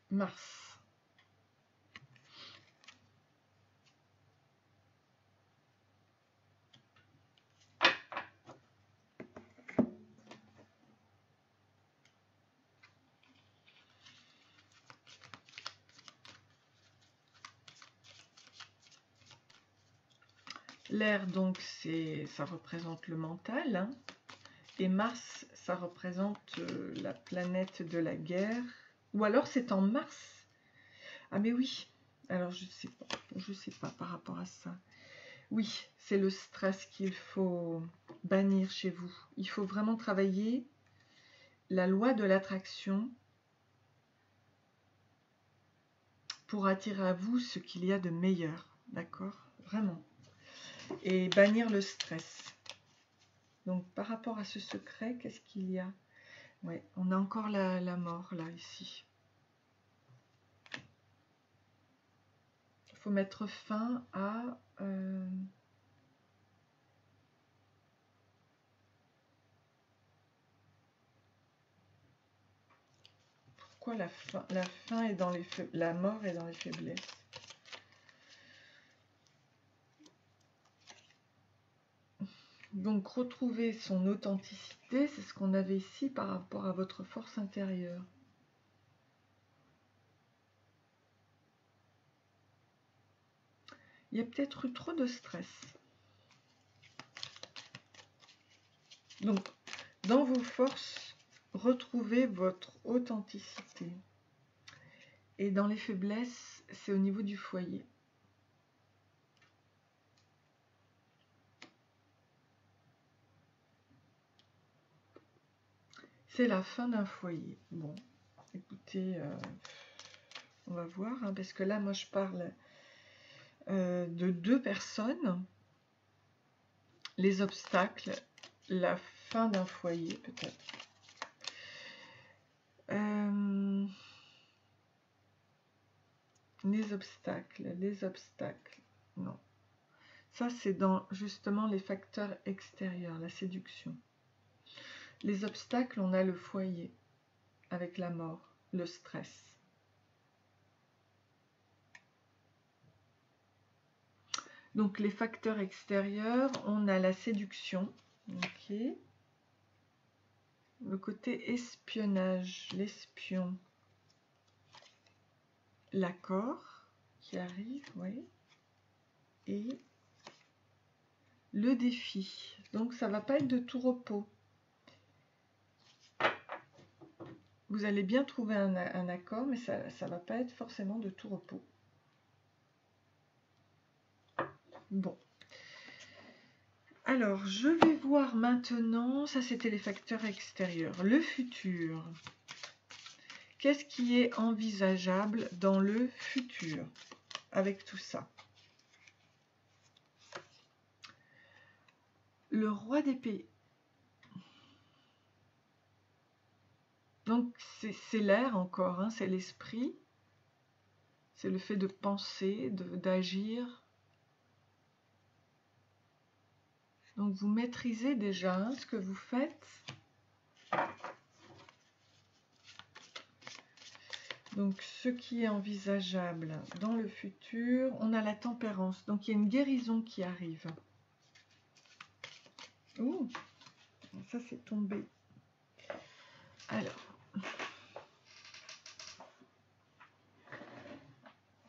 Mars. L'air, donc, ça représente le mental. Hein. Et Mars, ça représente la planète de la guerre. Ou alors c'est en Mars. Ah mais oui. Alors je sais pas par rapport à ça. Oui, c'est le stress qu'il faut bannir chez vous. Il faut vraiment travailler la loi de l'attraction pour attirer à vous ce qu'il y a de meilleur. D'accord? Vraiment. Et bannir le stress. Donc, par rapport à ce secret, qu'est-ce qu'il y a? Ouais, on a encore la mort, là, ici. Il faut mettre fin à... pourquoi la fin est dans la mort est dans les faiblesses. Donc, retrouver son authenticité, c'est ce qu'on avait ici par rapport à votre force intérieure. Il y a peut-être eu trop de stress. Donc, dans vos forces, retrouvez votre authenticité. Et dans les faiblesses, c'est au niveau du foyer. C'est la fin d'un foyer. Bon, écoutez, on va voir, hein, parce que là, moi, je parle de 2 personnes. Les obstacles, la fin d'un foyer, peut-être. Les obstacles, non. Ça, c'est dans justement les facteurs extérieurs, la séduction. Les obstacles, on a le foyer, avec la mort, le stress. Donc, les facteurs extérieurs, on a la séduction, ok. Le côté espionnage, l'espion. L'accord qui arrive, oui. Et le défi. Donc, ça ne va pas être de tout repos. Vous allez bien trouver un accord, mais ça ne va pas être forcément de tout repos. Bon. Alors, je vais voir maintenant, ça c'était les facteurs extérieurs. Le futur. Qu'est-ce qui est envisageable dans le futur avec tout ça? Le roi d'épée. Donc, c'est l'air encore, hein, c'est l'esprit. C'est le fait de penser, d'agir. Donc, vous maîtrisez déjà, hein, ce que vous faites. Donc, ce qui est envisageable dans le futur, on a la tempérance. Donc, il y a une guérison qui arrive. Ouh, ça c'est tombé. Alors,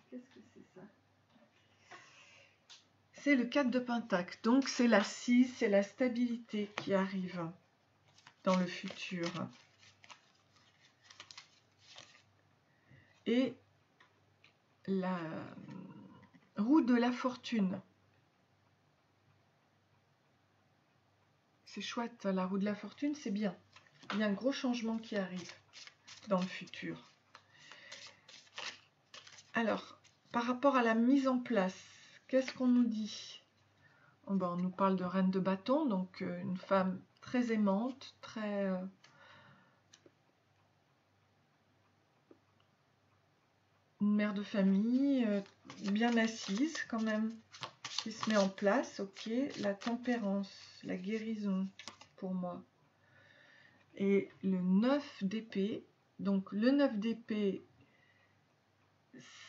qu'est-ce que c'est ça? C'est le 4 de Pentacle. Donc, c'est l'assise, c'est la stabilité qui arrive dans le futur. Et la roue de la fortune. C'est chouette, la roue de la fortune, c'est bien. Il y a un gros changement qui arrive dans le futur. Alors, par rapport à la mise en place, qu'est-ce qu'on nous dit? Oh ben, on nous parle de reine de bâton, donc une femme très aimante, très... une mère de famille, bien assise quand même, qui se met en place, ok. La tempérance, la guérison pour moi. Et le 9 d'épée, donc le 9 d'épée,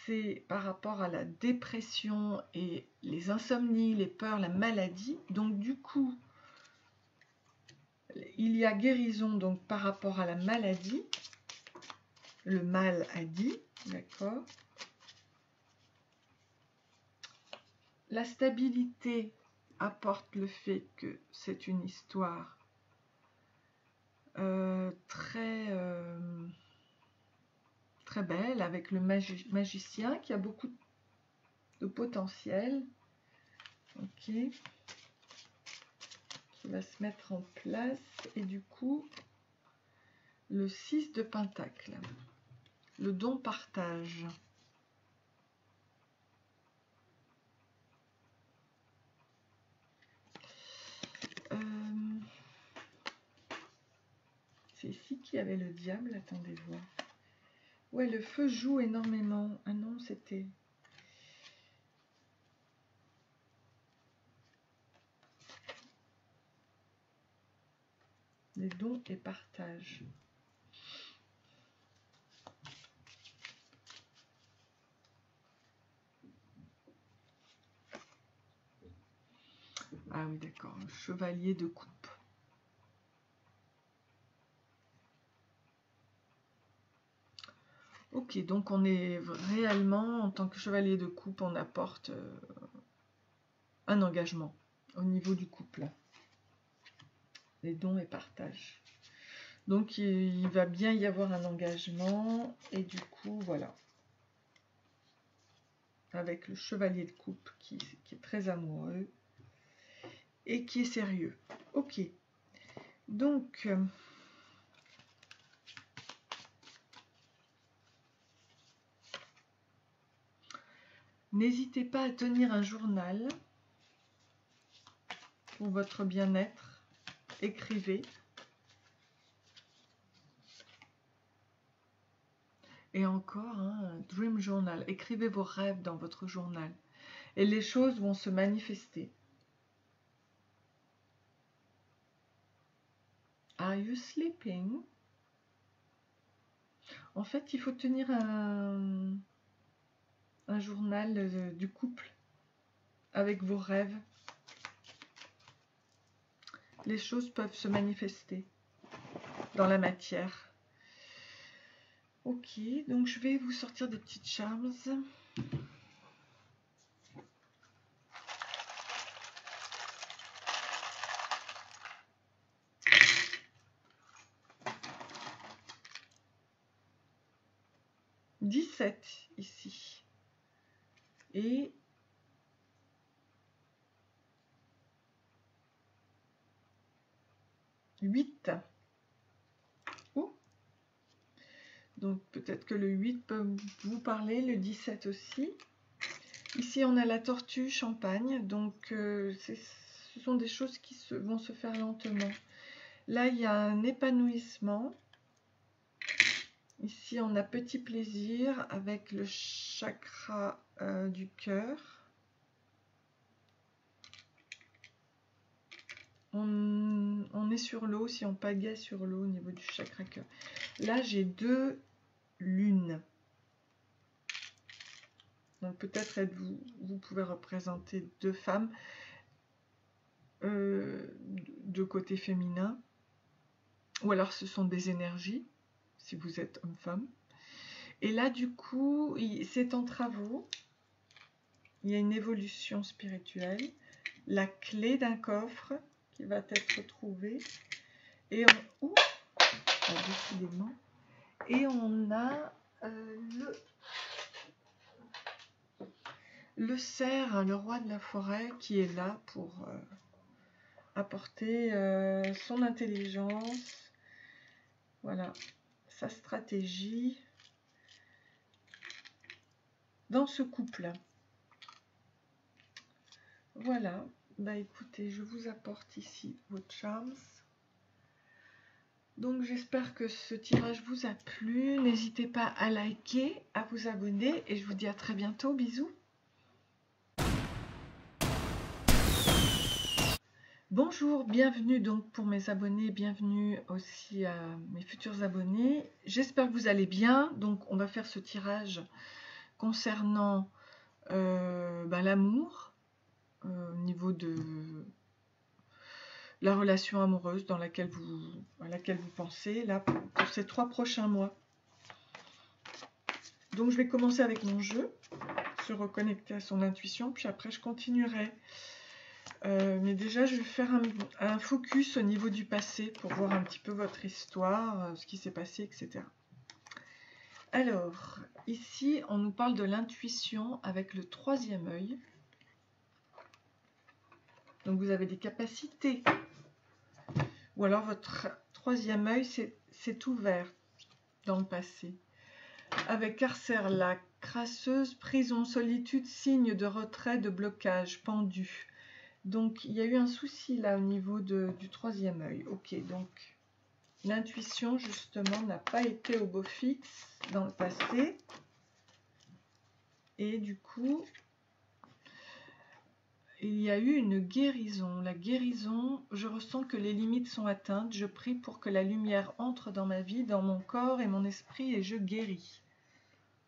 c'est par rapport à la dépression et les insomnies, les peurs, la maladie. Donc du coup, il y a guérison donc par rapport à la maladie. Le mal a dit, d'accord. La stabilité apporte le fait que c'est une histoire très belle, avec le magicien qui a beaucoup de potentiel, ok, qui va se mettre en place. Et du coup, le 6 de Pentacle, le don partage. C'est ici qu'il y avait le diable, attendez voir. Ouais, le feu joue énormément. Ah non, c'était... les dons et partage. Ah oui, d'accord. Chevalier de coupe. Ok, donc on est réellement, en tant que chevalier de coupe, on apporte un engagement au niveau du couple. Les dons et partage. Donc il va bien y avoir un engagement, et du coup, voilà. Avec le chevalier de coupe qui est très amoureux et qui est sérieux. Ok. Donc... n'hésitez pas à tenir un journal pour votre bien-être. Écrivez. Et encore, un dream journal. Écrivez vos rêves dans votre journal. Et les choses vont se manifester. Are you sleeping? En fait, il faut tenir un journal du couple avec vos rêves. Les choses peuvent se manifester dans la matière. Ok, donc je vais vous sortir des petites charms. « 17 ici. Et 8. Oh. Donc peut-être que le 8 peut vous parler, le 17 aussi. Ici on a la tortue champagne, donc ce sont des choses qui vont se faire lentement. Là il y a un épanouissement. Ici on a petit plaisir avec le chakra du cœur. On est sur l'eau, si on pagaie sur l'eau au niveau du chakra cœur. Là j'ai 2 lunes. Donc peut-être vous pouvez représenter 2 femmes de côté féminin. Ou alors ce sont des énergies, si vous êtes homme-femme. Et là du coup, c'est en travaux. Il y a une évolution spirituelle. La clé d'un coffre qui va être trouvée. Et on... décidément. Et on a le cerf, le roi de la forêt, qui est là pour apporter son intelligence, voilà, sa stratégie dans ce couple. Voilà, bah écoutez, je vous apporte ici vos charms. Donc j'espère que ce tirage vous a plu. N'hésitez pas à liker, à vous abonner, et je vous dis à très bientôt. Bisous. Bonjour, bienvenue donc pour mes abonnés, bienvenue aussi à mes futurs abonnés. J'espère que vous allez bien. Donc on va faire ce tirage concernant l'amour, au niveau de la relation amoureuse à laquelle vous pensez, là, pour ces 3 prochains mois. Donc je vais commencer avec mon jeu, se reconnecter à son intuition, puis après je continuerai. Mais déjà, je vais faire un focus au niveau du passé pour voir un petit peu votre histoire, ce qui s'est passé, etc. Alors, ici, on nous parle de l'intuition avec le 3e œil. Donc, vous avez des capacités. Ou alors, votre 3e œil s'est ouvert dans le passé. Avec carcère, la crasseuse, prison, solitude, signe de retrait, de blocage, pendu. Donc, il y a eu un souci là au niveau du 3e œil. Ok, donc l'intuition, justement, n'a pas été au beau fixe dans le passé. Et du coup, il y a eu une guérison. La guérison, je ressens que les limites sont atteintes. Je prie pour que la lumière entre dans ma vie, dans mon corps et mon esprit, et je guéris.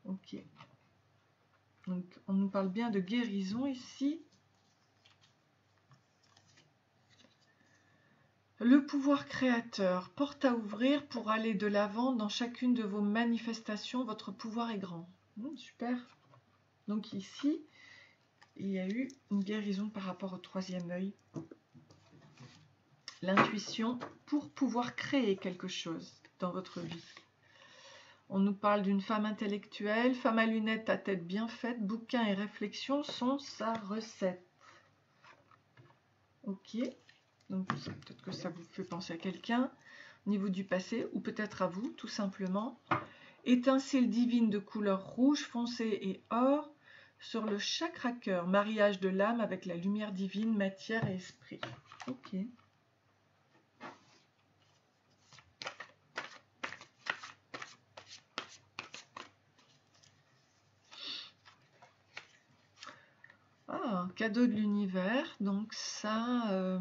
Ok. Donc, on nous parle bien de guérison ici. Le pouvoir créateur, porte à ouvrir pour aller de l'avant dans chacune de vos manifestations. Votre pouvoir est grand. Super. Donc ici, il y a eu une guérison par rapport au troisième œil. L'intuition pour pouvoir créer quelque chose dans votre vie. On nous parle d'une femme intellectuelle, femme à lunettes à tête bien faite, bouquins et réflexions sont sa recette. Ok, donc peut-être que ça vous fait penser à quelqu'un au niveau du passé, ou peut-être à vous, tout simplement. Étincelle divine de couleur rouge foncé et or sur le chakra cœur, mariage de l'âme avec la lumière divine, matière et esprit. Ok. Ah, cadeau de l'univers, donc ça,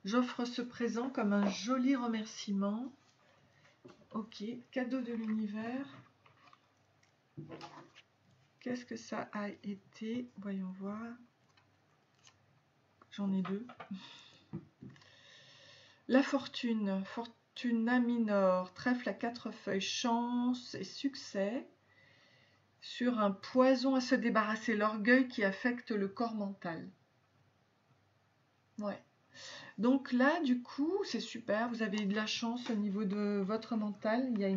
j'offre ce présent comme un joli remerciement. Ok, cadeau de l'univers. Qu'est-ce que ça a été? Voyons voir. J'en ai deux. La fortune, Fortuna minor, trèfle à 4 feuilles, chance et succès. Sur un poison à se débarrasser, l'orgueil qui affecte le corps mental. Ouais. Donc là, du coup, c'est super. Vous avez eu de la chance au niveau de votre mental. Il y a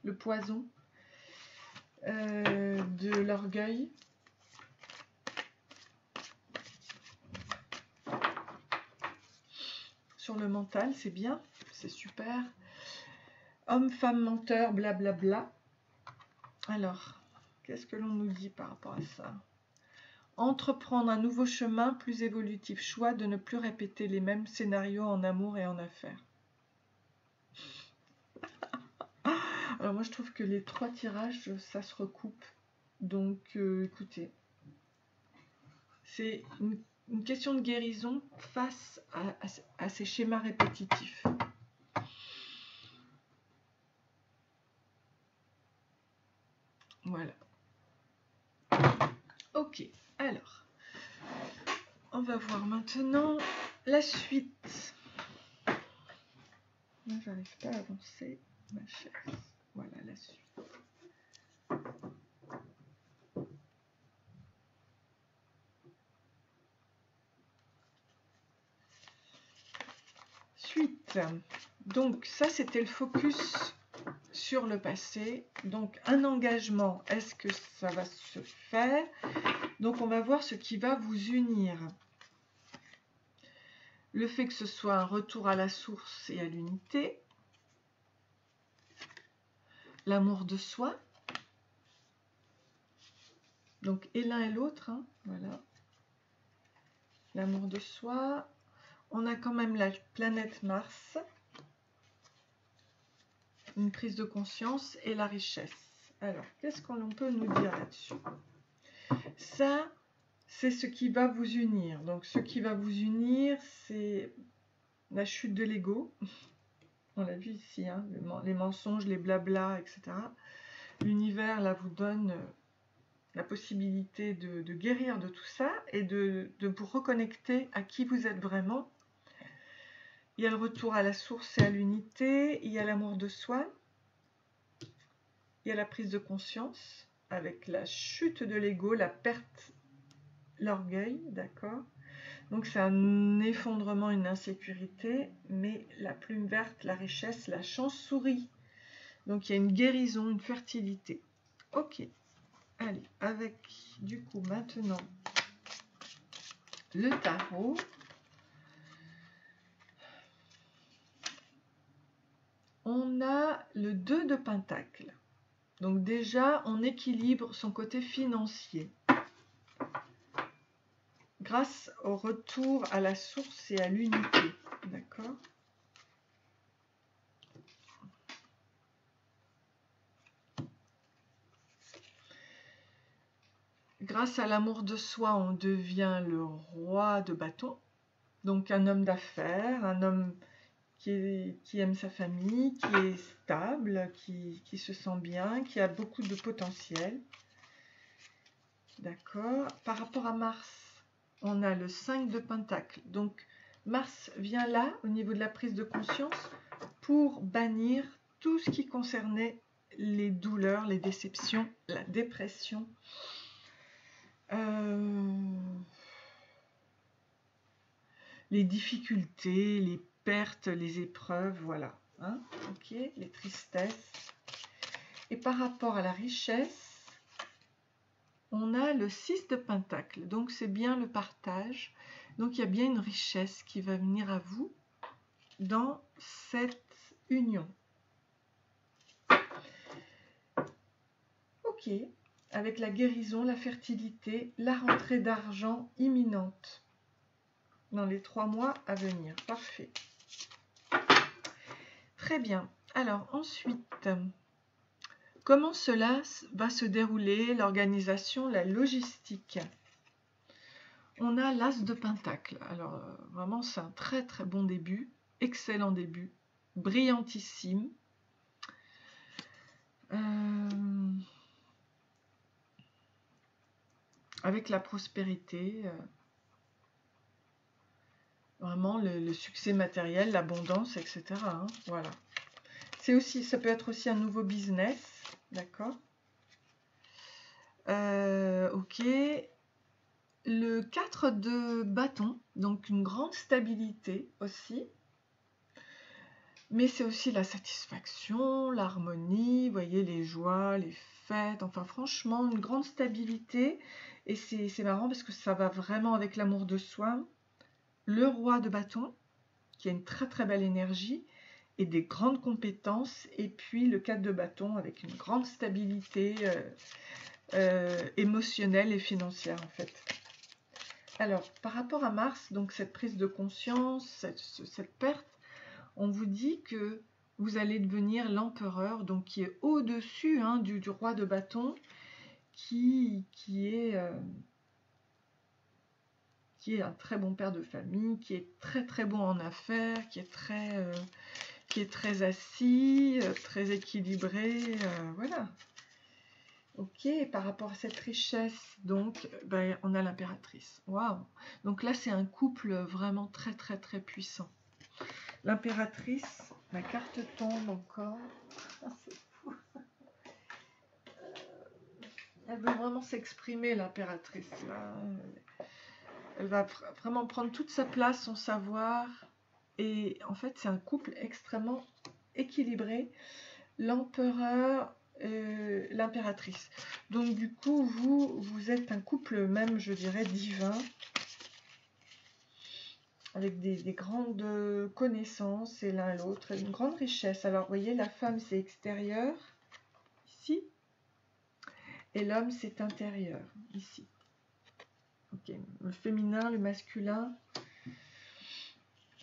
le poison de l'orgueil. Sur le mental, c'est bien. C'est super. Homme, femme, menteur, blablabla. Alors, qu'est-ce que l'on nous dit par rapport à ça? Entreprendre un nouveau chemin plus évolutif. Choix de ne plus répéter les mêmes scénarios en amour et en affaires. Alors moi je trouve que les 3 tirages, ça se recoupe. Donc écoutez, c'est une question de guérison face à ces schémas répétitifs. Voilà. Ok, alors, on va voir maintenant la suite. Moi j'arrive pas à avancer ma chaise. Voilà la suite. Suite. Donc ça c'était le focus sur le passé. Donc un engagement, est-ce que ça va se faire? Donc on va voir ce qui va vous unir. Le fait que ce soit un retour à la source et à l'unité. L'amour de soi. Donc et l'un et l'autre, hein, voilà. L'amour de soi. On a quand même la planète Mars. Une prise de conscience et la richesse. Alors, qu'est-ce qu'on peut nous dire là-dessus? Ça, c'est ce qui va vous unir. Donc, ce qui va vous unir, c'est la chute de l'ego. On l'a vu ici, hein, les mensonges, les blablas, etc. L'univers, là, vous donne la possibilité de guérir de tout ça et de vous reconnecter à qui vous êtes vraiment. Il y a le retour à la source et à l'unité, il y a l'amour de soi, il y a la prise de conscience avec la chute de l'ego, la perte, l'orgueil, d'accord? Donc c'est un effondrement, une insécurité, mais la plume verte, la richesse, la chance sourit. Donc il y a une guérison, une fertilité. Ok, allez, avec du coup maintenant le tarot. On a le 2 de Pentacle. Donc déjà, on équilibre son côté financier. Grâce au retour à la source et à l'unité. D'accord? Grâce à l'amour de soi, on devient le roi de bâton. Donc un homme d'affaires, un homme qui aime sa famille, qui est stable, qui se sent bien, qui a beaucoup de potentiel. D'accord. Par rapport à Mars, on a le 5 de Pentacle. Donc Mars vient là, au niveau de la prise de conscience, pour bannir tout ce qui concernait les douleurs, les déceptions, la dépression, les difficultés, les pertes, les épreuves, voilà. Hein, ok, les tristesses. Et par rapport à la richesse, on a le 6 de Pentacle. Donc c'est bien le partage. Donc il y a bien une richesse qui va venir à vous dans cette union. Ok, avec la guérison, la fertilité, la rentrée d'argent imminente dans les 3 mois à venir. Parfait. Très bien. Alors ensuite, comment cela va se dérouler, l'organisation, la logistique? On a l'As de Pentacle. Alors vraiment, c'est un très très bon début, excellent début, brillantissime. Avec la prospérité, vraiment le succès matériel, l'abondance, etc. Hein, voilà. C'est aussi, ça peut être aussi un nouveau business, d'accord. Ok. Le 4 de bâton, donc une grande stabilité aussi. Mais c'est aussi la satisfaction, l'harmonie, vous voyez, les joies, les fêtes, enfin franchement, une grande stabilité. Et c'est marrant parce que ça va vraiment avec l'amour de soi. Le roi de bâton, qui a une très très belle énergie et des grandes compétences. Et puis le 4 de bâton avec une grande stabilité émotionnelle et financière en fait. Alors, par rapport à Mars, donc cette prise de conscience, cette perte, on vous dit que vous allez devenir l'empereur, donc qui est au-dessus hein, du roi de bâton, qui est un très bon père de famille, qui est très très bon en affaires, qui est très assis, très équilibré, voilà. Ok, par rapport à cette richesse, donc, ben, on a l'impératrice. Waouh! Donc là, c'est un couple vraiment très très très puissant. L'impératrice, ma carte tombe encore. C'est fou. Elle veut vraiment s'exprimer, l'impératrice. Elle va vraiment prendre toute sa place, son savoir. Et en fait, c'est un couple extrêmement équilibré. L'empereur, l'impératrice. Donc du coup, vous êtes un couple même, je dirais, divin. Avec des grandes connaissances et l'un et l'autre, une grande richesse. Alors, vous voyez, la femme, c'est extérieur, ici. Et l'homme, c'est intérieur, ici. Ok, le féminin, le masculin,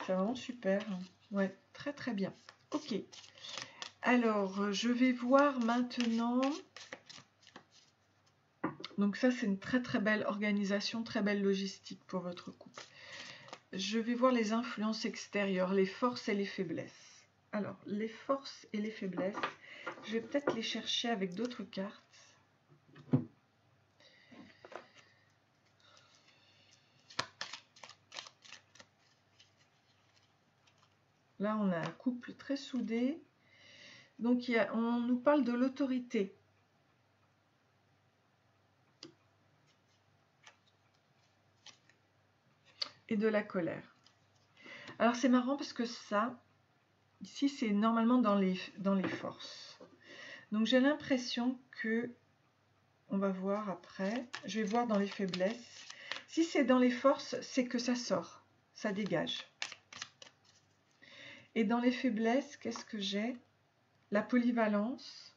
c'est vraiment super. Ouais, très très bien. Ok. Alors, je vais voir maintenant. Donc ça, c'est une très très belle organisation, très belle logistique pour votre couple. Je vais voir les influences extérieures, les forces et les faiblesses. Alors, les forces et les faiblesses, je vais peut-être les chercher avec d'autres cartes. Là, on a un couple très soudé. Donc, on nous parle de l'autorité. Et de la colère. Alors, c'est marrant parce que ça, ici, c'est normalement dans les forces. Donc, j'ai l'impression que, on va voir après, je vais voir dans les faiblesses. Si c'est dans les forces, c'est que ça sort, ça dégage. Et dans les faiblesses, qu'est-ce que j'ai? La polyvalence,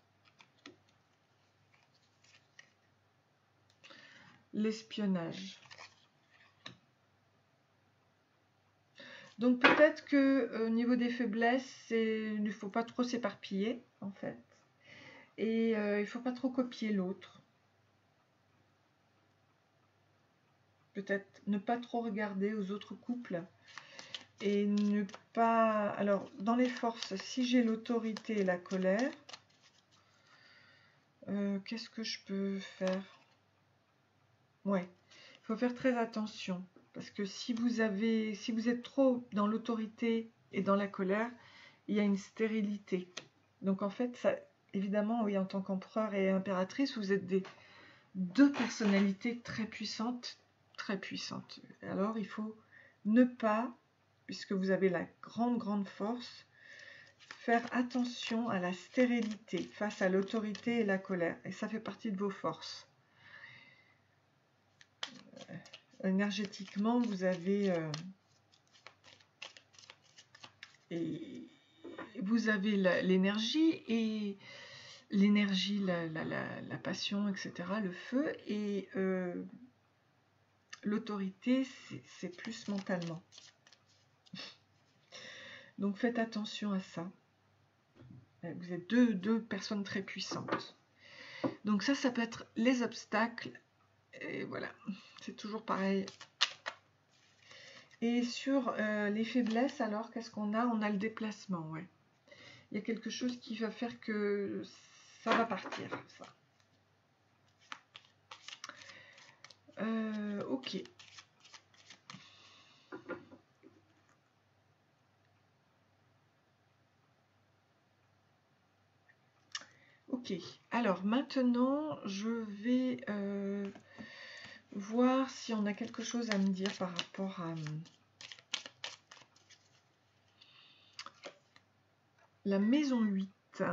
l'espionnage. Donc peut-être que au niveau des faiblesses, il ne faut pas trop s'éparpiller en fait. Et il ne faut pas trop copier l'autre. Peut-être ne pas trop regarder aux autres couples. Et ne pas... Alors, dans les forces, si j'ai l'autorité et la colère, qu'est-ce que je peux faire? Ouais, il faut faire très attention. Parce que si vous êtes trop dans l'autorité et dans la colère, il y a une stérilité. Donc en fait, ça, évidemment, oui, en tant qu'empereur et impératrice, vous êtes deux personnalités très puissantes, très puissantes. Alors il faut ne pas, puisque vous avez la grande force, faire attention à la stérilité face à l'autorité et la colère. Et ça fait partie de vos forces. Énergétiquement, vous avez l'énergie et l'énergie, la passion, etc., le feu, et l'autorité, c'est plus mentalement. Donc faites attention à ça. Vous êtes deux personnes très puissantes. Donc ça peut être les obstacles. Et voilà, c'est toujours pareil. Et sur les faiblesses, alors, qu'est-ce qu'on a? On a le déplacement, ouais. Il y a quelque chose qui va faire que ça va partir, ça. Ok. Ok, alors maintenant, je vais voir si on a quelque chose à me dire par rapport à la maison 8.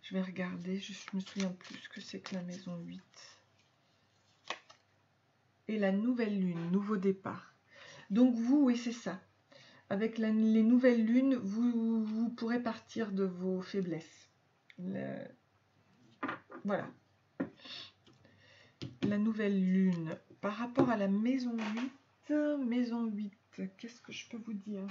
Je vais regarder, je me souviens plus ce que c'est que la maison 8. Et la nouvelle lune, nouveau départ. Donc vous, oui, c'est ça. Avec les nouvelles lunes, vous pourrez partir de vos faiblesses. Voilà. La nouvelle lune. Par rapport à la maison 8, qu'est-ce que je peux vous dire?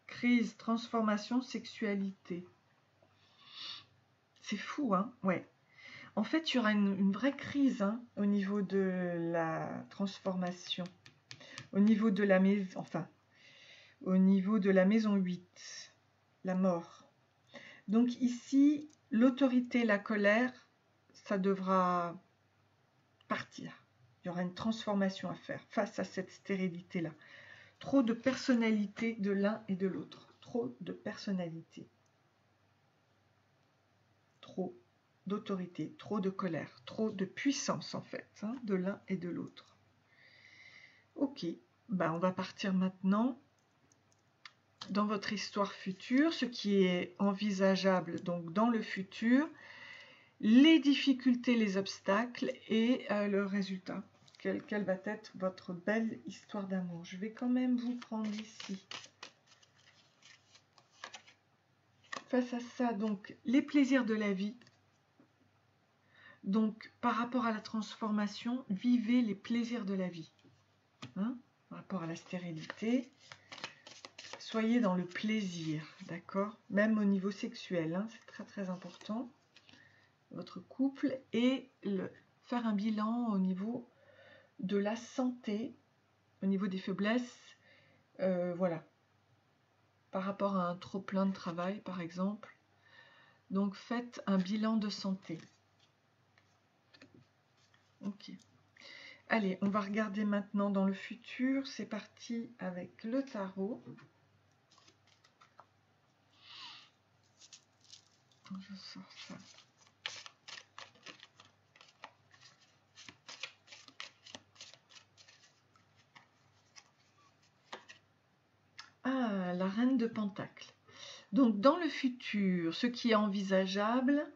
Crise, transformation, sexualité. C'est fou, hein? Ouais. En fait, il y aura une vraie crise, hein, au niveau de la transformation. Au niveau de la maison, enfin, au niveau de la maison 8, la mort. Donc ici, l'autorité, la colère, ça devra partir. Il y aura une transformation à faire face à cette stérilité-là. Trop de personnalité de l'un et de l'autre. Trop de personnalité. Trop d'autorité, trop de colère, trop de puissance en fait, hein, de l'un et de l'autre. Ok, ben, on va partir maintenant dans votre histoire future, ce qui est envisageable donc dans le futur, les difficultés, les obstacles et le résultat. Quelle va être votre belle histoire d'amour? Je vais quand même vous prendre ici. Face à ça, donc, les plaisirs de la vie. Donc, par rapport à la transformation, vivez les plaisirs de la vie. Hein? Par rapport à la stérilité, soyez dans le plaisir, d'accord? Même au niveau sexuel, hein, c'est très très important. Votre couple, et faire un bilan au niveau de la santé, au niveau des faiblesses, voilà. Par rapport à un trop plein de travail, par exemple. Donc, faites un bilan de santé. Ok. Allez, on va regarder maintenant dans le futur. C'est parti avec le tarot. Je sors ça. Ah, la reine de Pentacles. Donc, dans le futur, ce qui est envisageable,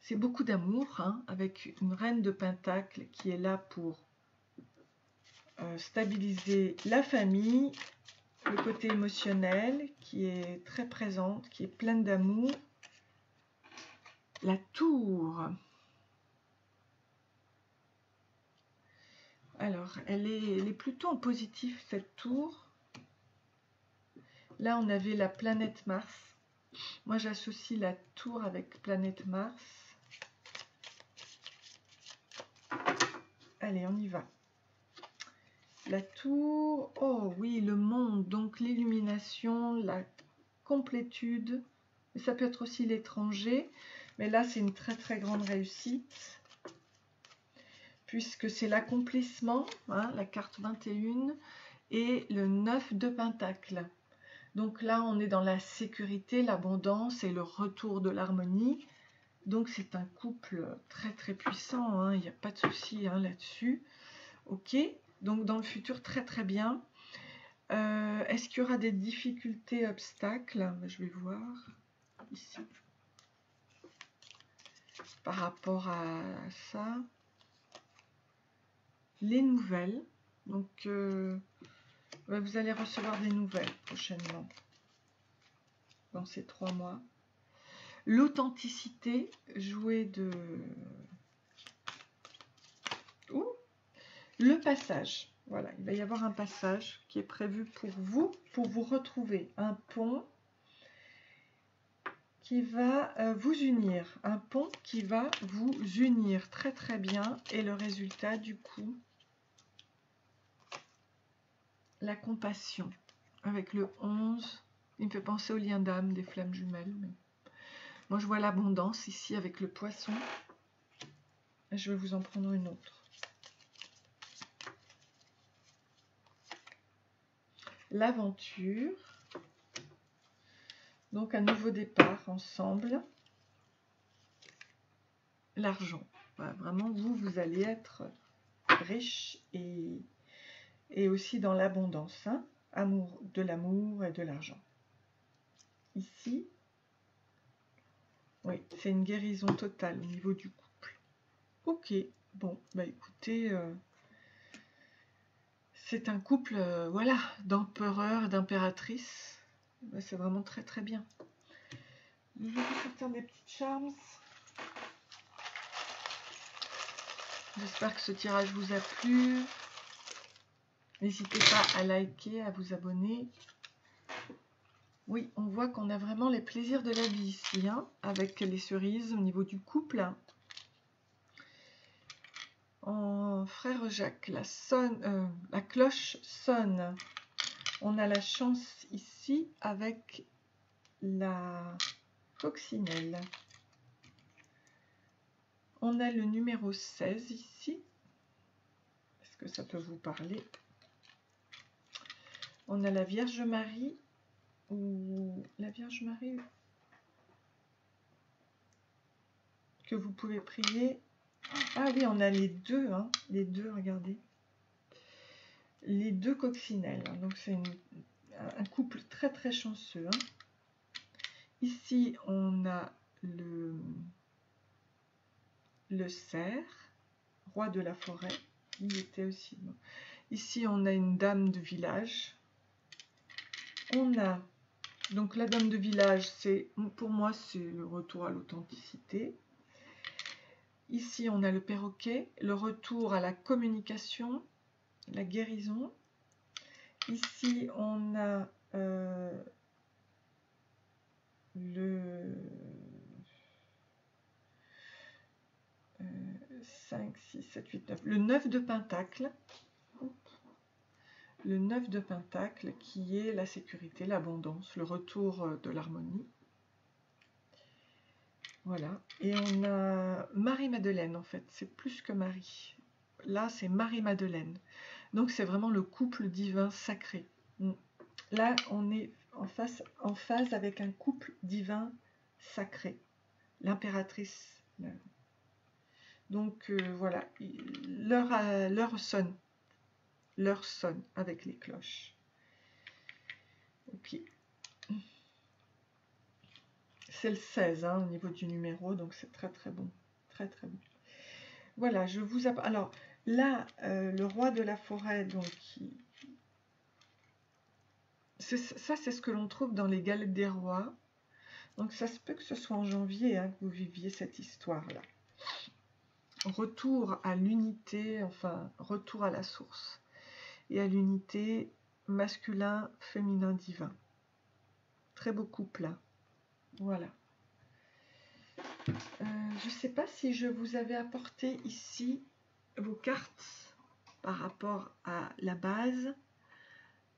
c'est beaucoup d'amour, hein, avec une reine de Pentacles qui est là pour stabiliser la famille, le côté émotionnel qui est très présente, qui est pleine d'amour. La tour. Alors, elle est plutôt en positif, cette tour. Là, on avait la planète Mars. Moi, j'associe la tour avec planète Mars. Allez, on y va. La tour, oh oui, le monde, donc l'illumination, la complétude. Ça peut être aussi l'étranger, mais là c'est une très très grande réussite, puisque c'est l'accomplissement, hein, la carte 21, et le 9 de Pentacle. Donc là on est dans la sécurité, l'abondance et le retour de l'harmonie. Donc c'est un couple très très puissant, hein, il n'y a pas de souci hein, là-dessus. Ok, donc dans le futur très très bien. Est-ce qu'il y aura des difficultés, obstacles? Je vais voir ici par rapport à ça. Les nouvelles, donc vous allez recevoir des nouvelles prochainement dans ces 3 mois. L'authenticité, jouer de... Ouh, le passage. Voilà, il va y avoir un passage qui est prévu pour vous retrouver. Un pont qui va vous unir. Un pont qui va vous unir très très bien. Et le résultat du coup, la compassion. Avec le 11, il me fait penser au lien d'âme des flammes jumelles. Mais... moi je vois l'abondance ici avec le poisson. Et je vais vous en prendre une autre. L'aventure, donc un nouveau départ ensemble. L'argent, voilà, vraiment vous allez être riche et aussi dans l'abondance, hein, de l'amour et de l'argent. Ici, oui, c'est une guérison totale au niveau du couple. Ok, bon, bah écoutez, c'est un couple, voilà, d'empereur, d'impératrice. C'est vraiment très très bien. Je vais vous sortir des petites charms. J'espère que ce tirage vous a plu. N'hésitez pas à liker, à vous abonner. Oui, on voit qu'on a vraiment les plaisirs de la vie ici, hein, avec les cerises au niveau du couple. En frère Jacques, la cloche sonne. On a la chance ici avec la coccinelle. On a le numéro 16 ici. Est-ce que ça peut vous parler? On a la Vierge Marie ou la Vierge Marie que vous pouvez prier. Ah oui, on a les deux, hein, les deux, regardez. Les deux coccinelles. Donc c'est un couple très très chanceux. Hein. Ici, on a le cerf, roi de la forêt. Il était aussi bon. Ici, on a une dame de village. On a donc la dame de village, c'est pour moi c'est le retour à l'authenticité. Ici, on a le perroquet, le retour à la communication, la guérison. Ici, on a le 5, 6, 7, 8, 9, le 9 de Pentacle. Le 9 de Pentacle qui est la sécurité, l'abondance, le retour de l'harmonie. Voilà. Et on a Marie-Madeleine en fait, c'est plus que Marie. Là, c'est Marie-Madeleine. Donc, c'est vraiment le couple divin sacré. Là, on est en phase avec un couple divin sacré. L'impératrice. Donc, voilà. L'heure sonne. L'heure sonne avec les cloches. Ok. C'est le 16 hein, au niveau du numéro, donc c'est très très bon. Très très bon. Voilà, je vous... Alors, là, le roi de la forêt, donc... Ça, c'est ce que l'on trouve dans les Galettes des Rois. Donc, ça se peut que ce soit en janvier hein, que vous viviez cette histoire-là. Retour à l'unité, enfin, retour à la source. Et à l'unité masculin, féminin, divin. Très beau couple. Hein. Voilà. Je ne sais pas si je vous avais apporté ici vos cartes. par rapport à la base.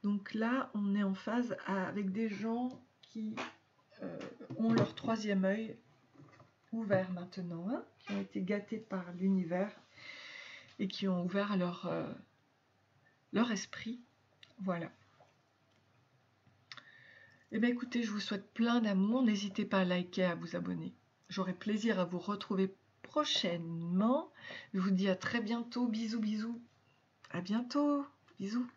Donc là, on est en phase avec des gens qui ont leur troisième œil ouvert maintenant, hein, qui ont été gâtés par l'univers et qui ont ouvert leur esprit. Voilà. Eh bien écoutez, je vous souhaite plein d'amour. N'hésitez pas à liker, à vous abonner. J'aurai plaisir à vous retrouver prochainement. Je vous dis à très bientôt. Bisous, bisous. À bientôt. Bisous.